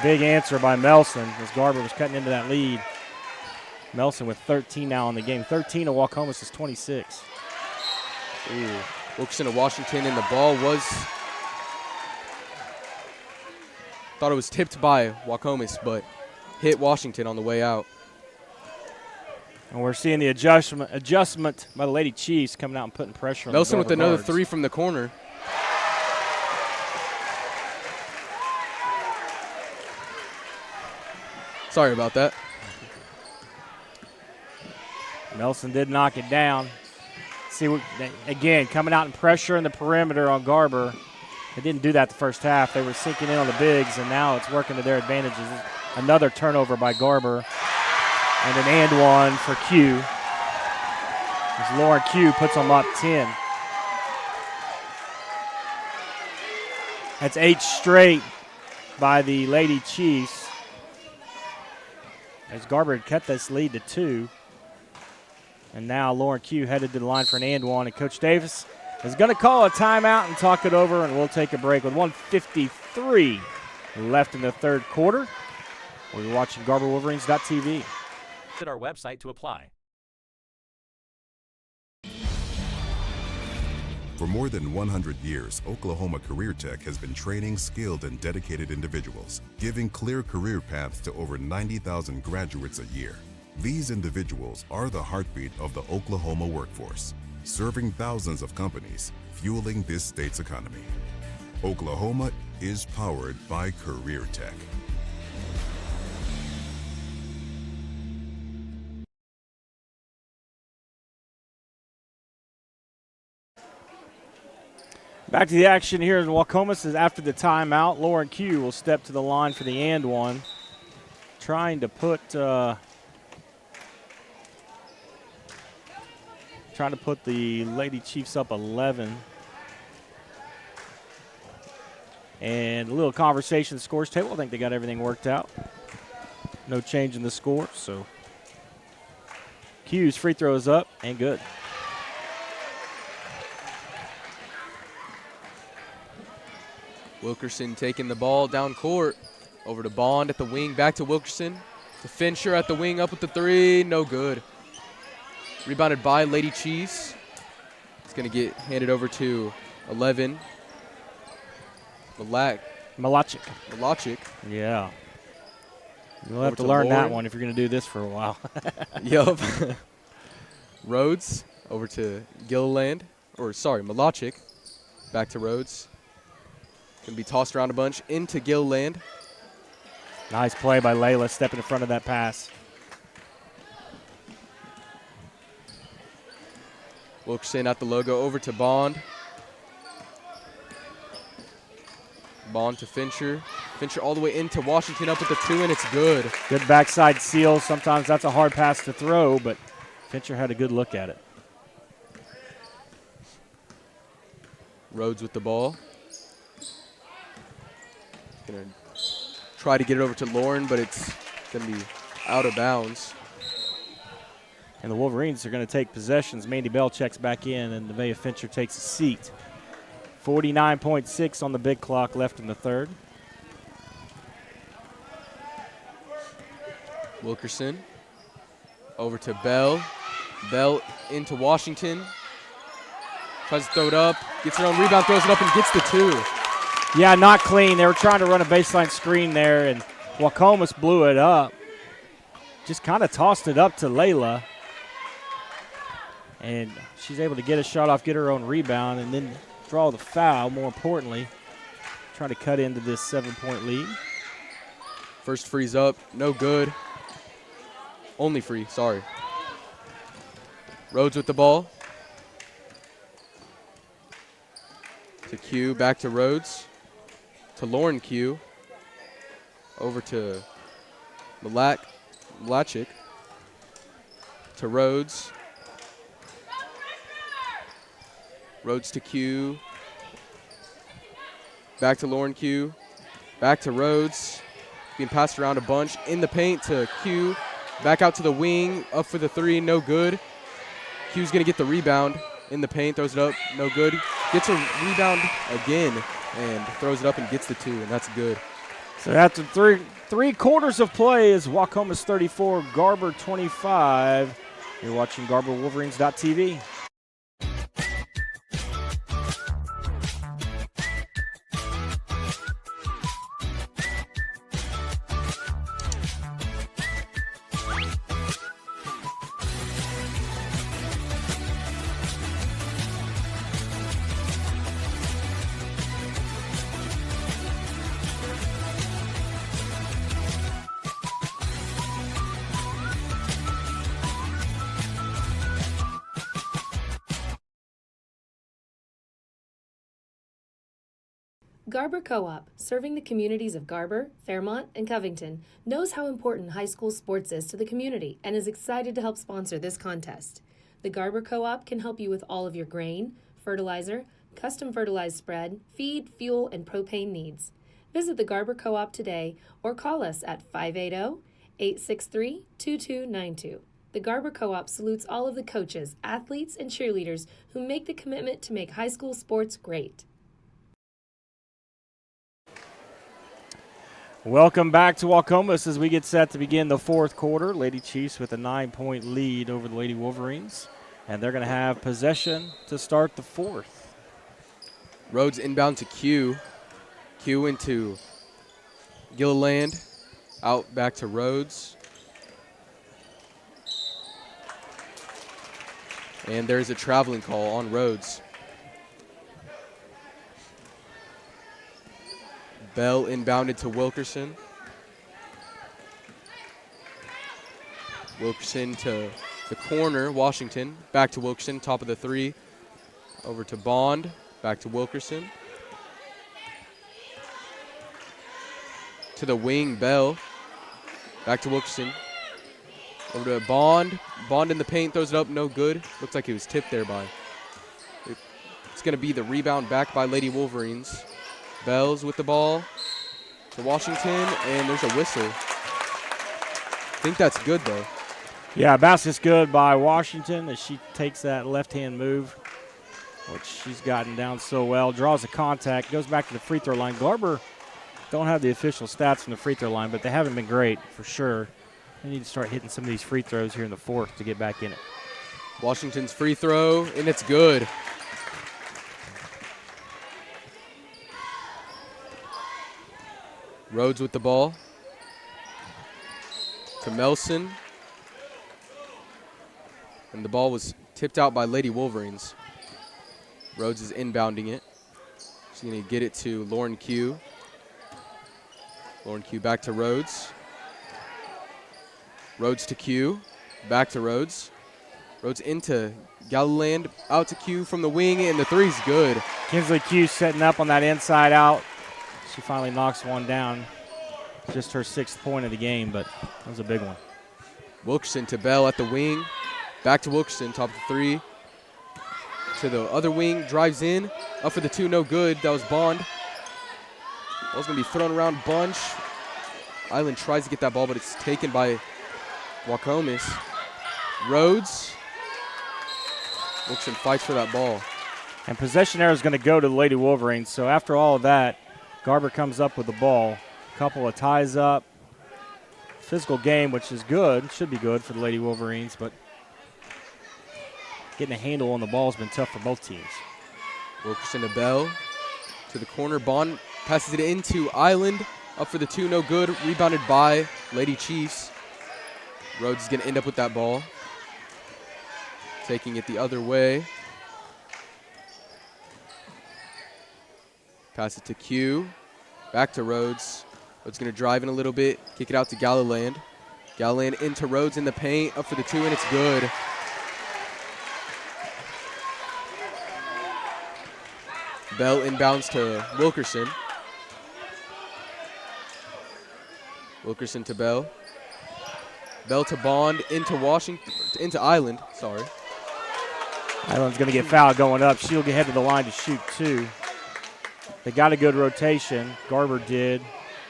Big answer by Melson as Garber was cutting into that lead. Melson with 13 now in the game. 13 of Waukomis is 26. Ooh. Wilkerson to Washington, and the ball was, thought it was tipped by Waukomis, but hit Washington on the way out. And we're seeing the adjustment by the Lady Chiefs coming out and putting pressure on Nelson the with another guards. 3 from the corner. Sorry about that. Nelson did knock it down. See, again, coming out and pressure in the perimeter on Garber. They didn't do that the first half. They were sinking in on the bigs, and now it's working to their advantages. Another turnover by Garber. And an and one for Q. As Lauren Q puts them up 10. That's 8 straight by the Lady Chiefs. As Garber had cut this lead to 2. And now Lauren Q headed to the line for an and one. And Coach Davis is going to call a timeout and talk it over, and we'll take a break with 1:53 left in the third quarter. We're watching GarberWolverines.tv. Visit our website to apply. For more than 100 years, Oklahoma Career Tech has been training skilled and dedicated individuals, giving clear career paths to over 90,000 graduates a year. These individuals are the heartbeat of the Oklahoma workforce, serving thousands of companies, fueling this state's economy. Oklahoma is powered by Career Tech. Back to the action here in Waukomis is after the timeout. Lauren Q will step to the line for the and one. Trying to put the Lady Chiefs up 11. And a little conversation at the scores table. I think they got everything worked out. No change in the score, so Q's free throw is up and good. Wilkerson taking the ball down court. Over to Bond at the wing, back to Wilkerson. To Fincher at the wing, up with the 3, no good. Rebounded by Lady Chiefs. It's going to get handed over to 11. Malachic. Yeah. You'll have Over to to learn that Lauren. one if you're going to do this for a while. Yup. Rhodes over to Malachic. Back to Rhodes. Going to be tossed around a bunch into Gilland. Nice play by Layla, stepping in front of that pass. Wilkerson at the logo, over to Bond. Bond to Fincher. Fincher all the way into Washington, up with the 2, and it's good. Good backside seal. Sometimes that's a hard pass to throw, but Fincher had a good look at it. Rhodes with the ball. Gonna try to get it over to Lauren, but it's gonna be out of bounds. And the Wolverines are going to take possessions. Mandy Bell checks back in, and Nevaeh Fincher takes a seat. 49.6 on the big clock left in the third. Wilkerson over to Bell. Bell into Washington. Tries to throw it up. Gets her own rebound, throws it up, and gets the two. Yeah, not clean. They were trying to run a baseline screen there, and Waukomis blew it up. Just kind of tossed it up to Layla. And she's able to get a shot off, get her own rebound, and then draw the foul, more importantly. Trying to cut into this 7-point lead. First free's up, no good. Only free, sorry. Rhodes with the ball. To Q, back to Rhodes. To Lauren Q. Over to Malachik. To Rhodes. Rhodes to Q. Back to Lauren Q. Back to Rhodes. Being passed around a bunch. In the paint to Q. Back out to the wing. Up for the three. No good. Q's going to get the rebound. In the paint. Throws it up. No good. Gets a rebound again. And throws it up and gets the two. And that's good. So after three quarters of play is Waukomis 34, Garber 25. You're watching GarberWolverines.tv. Garber Co-op, serving the communities of Garber, Fairmont, and Covington, knows how important high school sports is to the community and is excited to help sponsor this contest. The Garber Co-op can help you with all of your grain, fertilizer, custom fertilized spread, feed, fuel, and propane needs. Visit the Garber Co-op today or call us at 580-863-2292. The Garber Co-op salutes all of the coaches, athletes, and cheerleaders who make the commitment to make high school sports great. Welcome back to Waukomis as we get set to begin the fourth quarter. Lady Chiefs with a 9-point lead over the Lady Wolverines, and they're going to have possession to start the fourth. Rhodes inbound to Q. Q into Gilliland. Out back to Rhodes. And there's a traveling call on Rhodes. Bell inbounded to Wilkerson. Wilkerson to the corner, Washington. Back to Wilkerson, top of the three. Over to Bond, back to Wilkerson. To the wing, Bell. Back to Wilkerson. Over to Bond. Bond in the paint, throws it up, no good. Looks like it was tipped there by. It's going to be the rebound back by Lady Wolverines. Bells with the ball to Washington, and there's a whistle. I think that's good, though. Yeah, basket's good by Washington as she takes that left-hand move, which she's gotten down so well. Draws a contact, goes back to the free throw line. Garber don't have the official stats from the free throw line, but they haven't been great for sure. They need to start hitting some of these free throws here in the fourth to get back in it. Washington's free throw, and it's good. Rhodes with the ball to Melson. And the ball was tipped out by Lady Wolverines. Rhodes is inbounding it. She's going to get it to Lauren Q. Lauren Q back to Rhodes. Rhodes to Q. Back to Rhodes. Rhodes into Galiland. Out to Q from the wing, and the three's good. Kinsley Q setting up on that inside out. She finally knocks one down. Just her 6th point of the game, but that was a big one. Wilkerson to Bell at the wing. Back to Wilkerson, top of the three. To the other wing, drives in. Up for the two, no good. That was Bond. Ball's going to be thrown around bunch. Island tries to get that ball, but it's taken by Waukomis. Rhodes. Wilkerson fights for that ball. And possession arrow is going to go to the Lady Wolverines. So after all of that, Garber comes up with the ball. A couple of ties up. Physical game, which is good. Should be good for the Lady Wolverines, but getting a handle on the ball has been tough for both teams. Wilkerson to Bell. To the corner. Bond passes it into Island. Up for the 2, no good. Rebounded by Lady Chiefs. Rhodes is going to end up with that ball. Taking it the other way. Pass it to Q. Back to Rhodes. Rhodes going to drive in a little bit. Kick it out to Gallowland. Gallowland into Rhodes in the paint. Up for the 2, and it's good. Bell inbounds to Wilkerson. Wilkerson to Bell. Bell to Bond into Island. Sorry. Island's going to get fouled going up. She'll get head to the line to shoot 2. They got a good rotation. Garber did.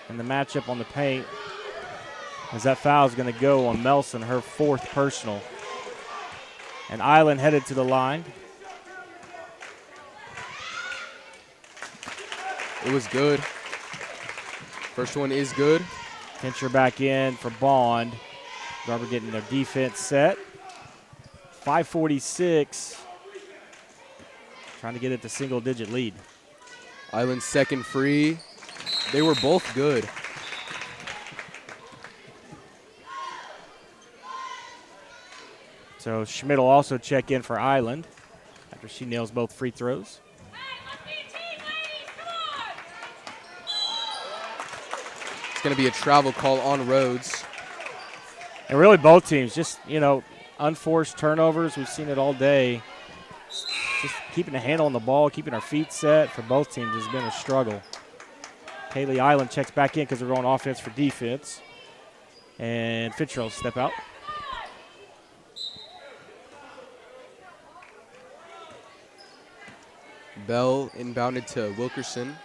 And the matchup on the paint, as that foul is going to go on Melson, her 4th personal. And Island headed to the line. It was good. First one is good. Pincher back in for Bond. Garber getting their defense set. 5:46. Trying to get it to single-digit lead. Island's second free. They were both good. So Schmidt will also check in for Island after she nails both free throws. It's going to be a travel call on Rhodes. And really both teams, just, unforced turnovers. We've seen it all day. Just keeping a handle on the ball, keeping our feet set for both teams has been a struggle. Haley Island checks back in because we're going offense for defense. And Fitzgerald step out. Bell inbounded to Wilkerson.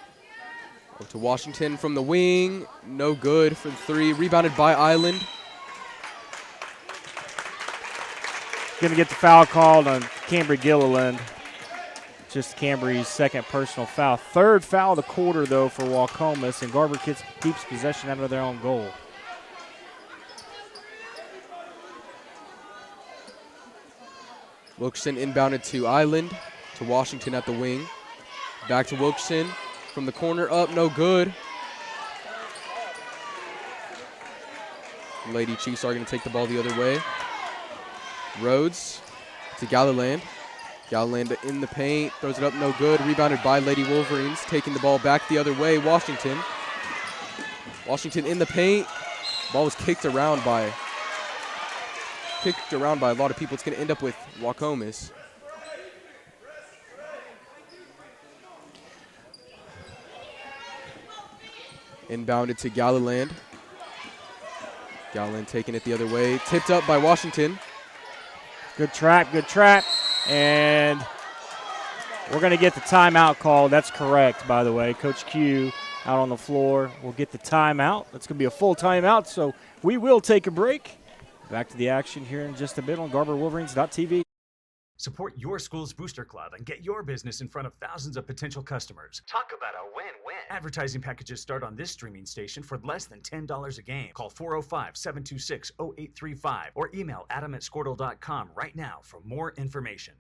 Up to Washington from the wing. No good for the 3. Rebounded by Island. Going to get the foul called on Cambry Gilliland. Just Cambry's 2nd personal foul. 3rd foul of the quarter, though, for Waukomis, and Garber keeps possession out of their own goal. Wilkerson inbounded to Island, to Washington at the wing. Back to Wilkerson from the corner, up, no good. Lady Chiefs are going to take the ball the other way. Rhodes to Gallowland. Gallowland in the paint, throws it up, no good. Rebounded by Lady Wolverines, taking the ball back the other way. Washington. Washington in the paint. Ball was kicked around by a lot of people. It's going to end up with Waukomis. Inbounded to Gallowland. Gallowland taking it the other way. Tipped up by Washington. Good trap. And we're going to get the timeout called. That's correct, by the way. Coach Q out on the floor will get the timeout. That's going to be a full timeout, so we will take a break. Back to the action here in just a bit on GarberWolverines.tv. Support your school's booster club and get your business in front of thousands of potential customers. Talk about a win-win. Advertising packages start on this streaming station for less than $10 a game. Call 405-726-0835 or email adam@squirtle.com right now for more information.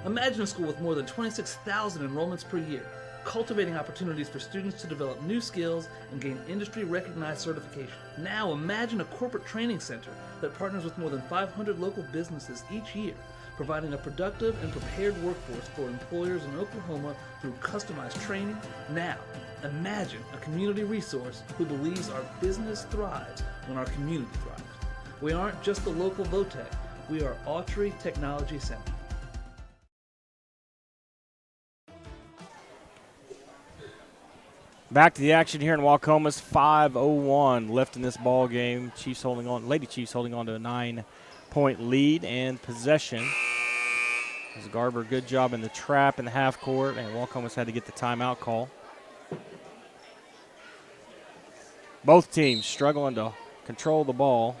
Imagine a school with more than 26,000 enrollments per year, cultivating opportunities for students to develop new skills and gain industry-recognized certification. Now imagine a corporate training center that partners with more than 500 local businesses each year, providing a productive and prepared workforce for employers in Oklahoma through customized training. Now imagine a community resource who believes our business thrives when our community thrives. We aren't just the local VOTEC, we are Autry Technology Center. Back to the action here in Waukomis. 5:01 left in this ball game. Lady Chiefs holding on to a 9-point lead and possession. As Garber, good job in the trap in the half court, and Waukomis had to get the timeout call. Both teams struggling to control the ball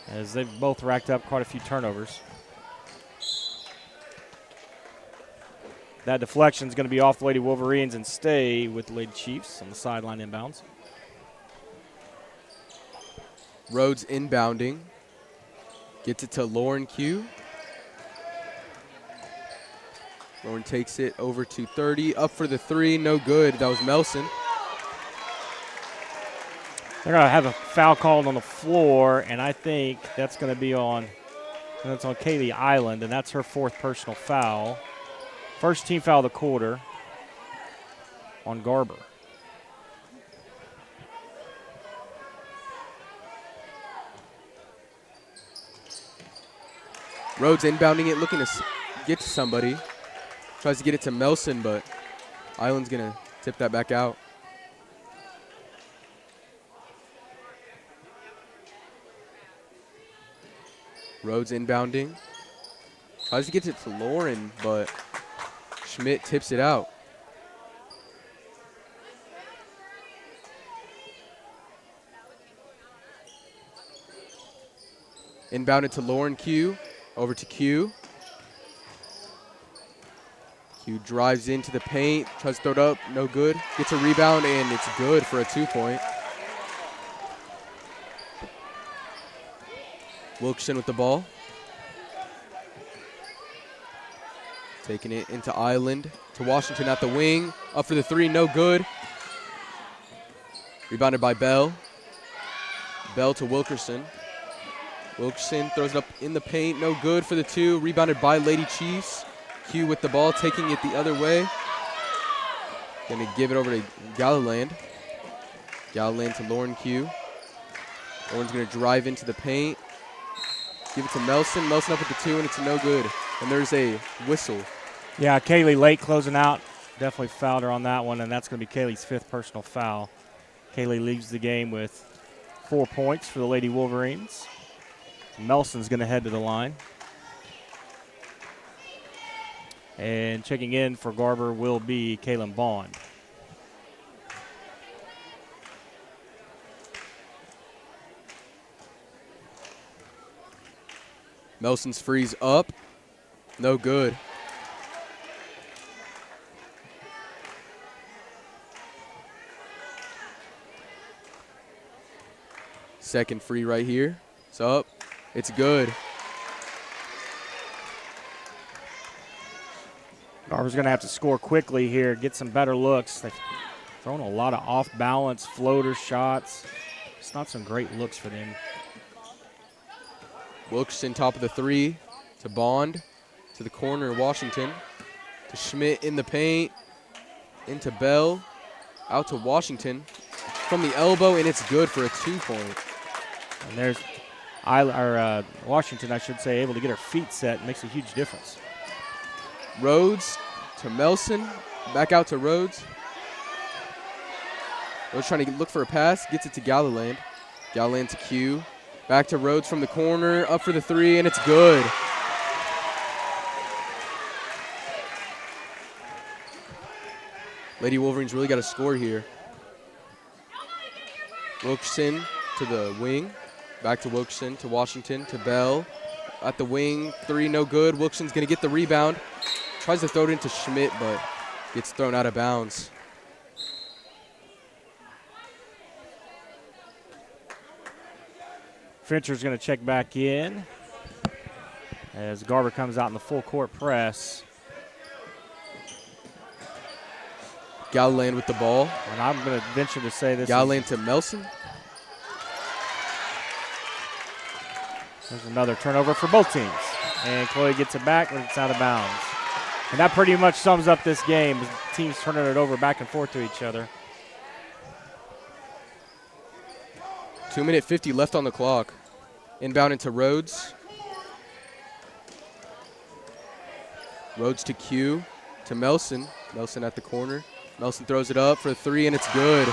as they've both racked up quite a few turnovers. That deflection is going to be off the Lady Wolverines and stay with the Lady Chiefs on the sideline inbounds. Rhodes inbounding. Gets it to Lauren Q. Lauren takes it over to 30. Up for the three. No good. That was Melson. They're going to have a foul called on the floor, and I think that's going to be on Kaylee Island, and that's her fourth personal foul. First team foul of the quarter on Garber. Rhodes inbounding it, looking to get to somebody. Tries to get it to Melson, but Island's going to tip that back out. Rhodes inbounding. Tries to get it to Lauren, but Schmidt tips it out. Inbounded to Lauren Q. Over to Q. Q drives into the paint, tries to throw it up, no good. Gets a rebound, and it's good for a 2-point. Wilkerson with the ball. Taking it into Island, to Washington at the wing. Up for the three, no good. Rebounded by Bell. Bell to Wilkerson. Wilkerson throws it up in the paint, no good for the two. Rebounded by Lady Chiefs. Q with the ball, taking it the other way. Gonna give it over to Gallowland. Gallowland to Lauren Q. Lauren's gonna drive into the paint. Give it to Melson. Melson up with the two, and it's no good. And there's a whistle. Yeah, Kaylee late closing out. Definitely fouled her on that one, and that's going to be Kaylee's fifth personal foul. Kaylee leaves the game with 4 points for the Lady Wolverines. Melson's going to head to the line. And checking in for Garber will be Kaylin Bond. Melson's frees up. No good. Second free right here. It's up. It's good. Garber's going to have to score quickly here, get some better looks. They've thrown a lot of off-balance floater shots. It's not some great looks for them. Wilkerson top of the three to Bond, to the corner of Washington, to Schmidt in the paint, into Bell, out to Washington from the elbow, and it's good for a 2-point. And there's Washington, I should say, able to get her feet set. Makes a huge difference. Rhodes to Melson, back out to Rhodes. Rhodes trying to look for a pass, gets it to Gallowland. Gallowland to Q. Back to Rhodes from the corner, up for the three, and it's good. Lady Wolverines really got to score here. Wilkerson to the wing. Back to Wilkerson, to Washington, to Bell. At the wing, three, no good. Wilkerson's going to get the rebound. Tries to throw it into Schmidt, but gets thrown out of bounds. Fincher's going to check back in as Garber comes out in the full court press. Gallowland with the ball. And I'm going to venture to say this Gallowland to Melson. There's another turnover for both teams. And Chloe gets it back, but it's out of bounds. And that pretty much sums up this game. The teams turning it over back and forth to each other. 2:50 left on the clock. Inbound into Rhodes. Rhodes to Q, to Melson. Melson at the corner. Melson throws it up for a three, and it's good.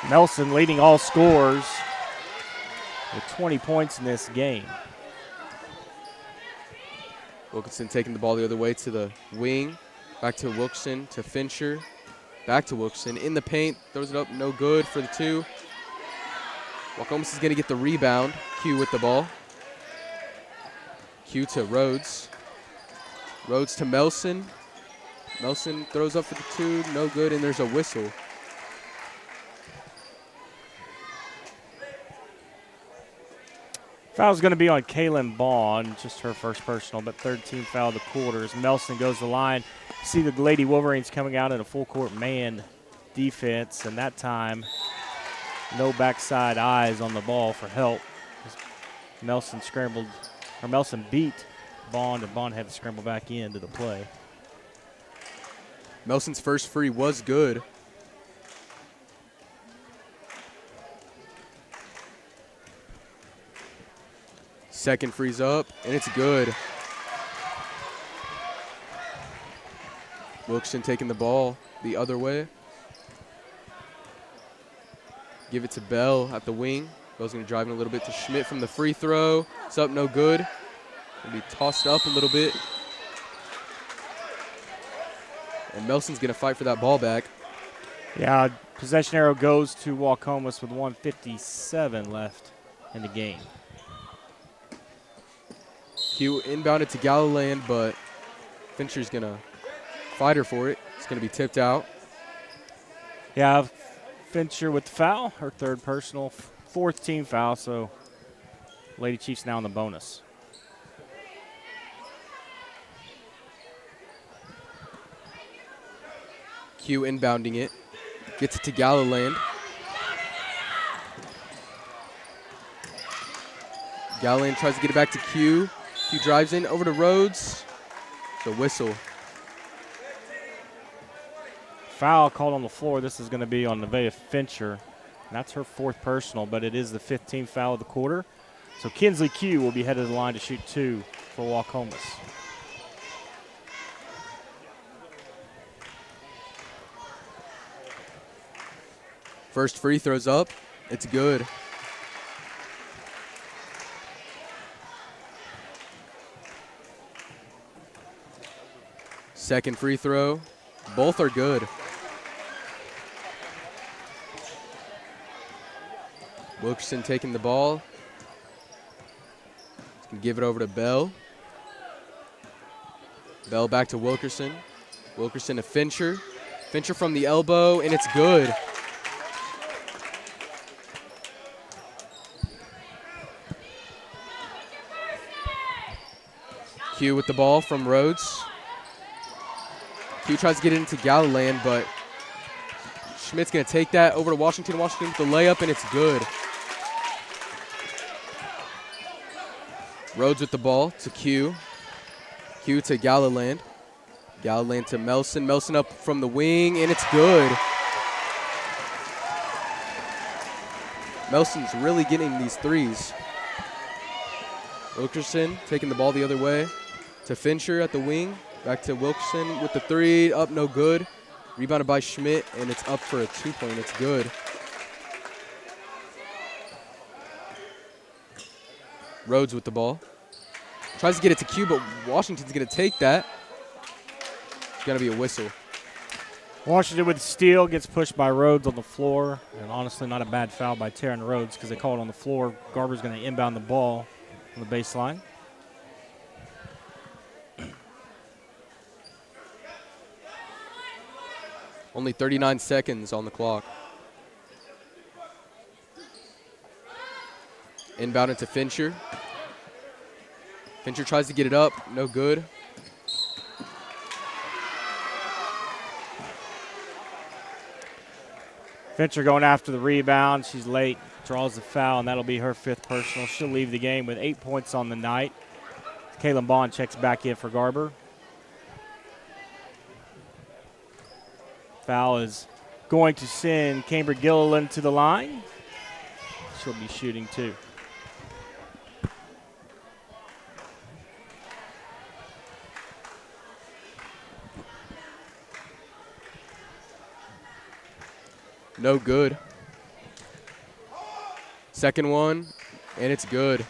Melson leading all scorers with 20 points in this game. Wilkinson taking the ball the other way to the wing. Back to Wilkerson, to Fincher. Back to Wilkerson in the paint, throws it up, no good for the 2. Waukomis is going to get the rebound. Q with the ball. Q to Rhodes. Rhodes to Melson. Melson throws up for the 2, no good, and there's a whistle. Foul's going to be on Kaylin Bond, just her first personal, but third team foul of the quarter as Melson goes to the line. See the Lady Wolverines coming out in a full court man defense, and that time no backside eyes on the ball for help. Melson beat Bond, and Bond had to scramble back into the play. Melson's first free was good. Second free's up, and it's good. Wilkerson taking the ball the other way. Give it to Bell at the wing. Bell's going to drive in a little bit to Schmidt from the free throw. It's up, no good. Going to be tossed up a little bit. And Melson's going to fight for that ball back. Yeah, possession arrow goes to Waukomis with 1:57 left in the game. Q inbounded to Galiland, but Fincher's going to fight her for it. It's going to be tipped out. Yeah, Fincher with the foul, her third personal, fourth team foul, so Lady Chiefs now in the bonus. Q inbounding it. Gets it to Galiland. Galiland tries to get it back to Q. Q drives in over to Rhodes. The whistle. Foul called on the floor. This is going to be on Nevaeh Fincher. And that's her fourth personal, but it is the 15th foul of the quarter. So Kinsley Q will be headed to the line to shoot 2 for Waukomis. First free throws up. It's good. Second free throw. Both are good. Wilkerson taking the ball. He's going to give it over to Bell. Bell back to Wilkerson. Wilkerson to Fincher. Fincher from the elbow, and it's good. Q with the ball from Rhodes. Q tries to get it into Galiland, but Schmidt's going to take that over to Washington. Washington with the layup, and it's good. Rhodes with the ball to Q. Q to Galiland. Galiland to Melson. Melson up from the wing, and it's good. Melson's really getting these threes. Wilkerson taking the ball the other way to Fincher at the wing. Back to Wilkerson with the 3, up no good. Rebounded by Schmidt, and it's up for a 2-point. It's good. Rhodes with the ball. Tries to get it to Q, but Washington's going to take that. It's going to be a whistle. Washington with the steal, gets pushed by Rhodes on the floor. And honestly, not a bad foul by Taryn Rhodes because they call it on the floor. Garber's going to inbound the ball on the baseline. Only 39 seconds on the clock. Inbound it to Fincher. Fincher tries to get it up. No good. Fincher going after the rebound. She's late, draws the foul, and that'll be her 5th personal. She'll leave the game with 8 points on the night. Kaylin Bond checks back in for Garber. Foul is going to send Camber Gilliland to the line. She'll be shooting 2. No good. Second one, and it's good.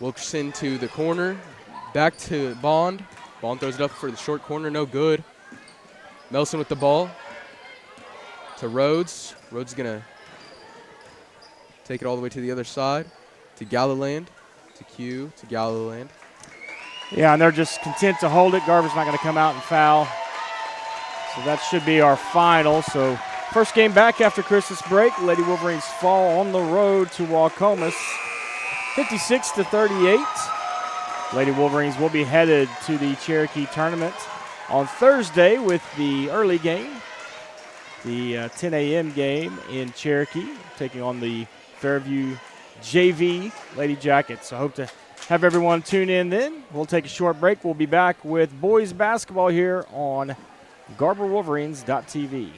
Wilkerson to the corner. Back to Bond. Bond throws it up for the short corner. No good. Melson with the ball. To Rhodes. Rhodes is going to take it all the way to the other side. To Gallowland. To Q. To Gallowland. Yeah, and they're just content to hold it. Garber's not going to come out and foul. So that should be our final. So first game back after Christmas break. Lady Wolverines fall on the road to Waukomis, 56-38. Lady Wolverines will be headed to the Cherokee tournament on Thursday with the early game, the 10 a.m. game in Cherokee, taking on the Fairview JV Lady Jackets. So I hope to have everyone tune in then. We'll take a short break. We'll be back with boys basketball here on GarberWolverines.tv.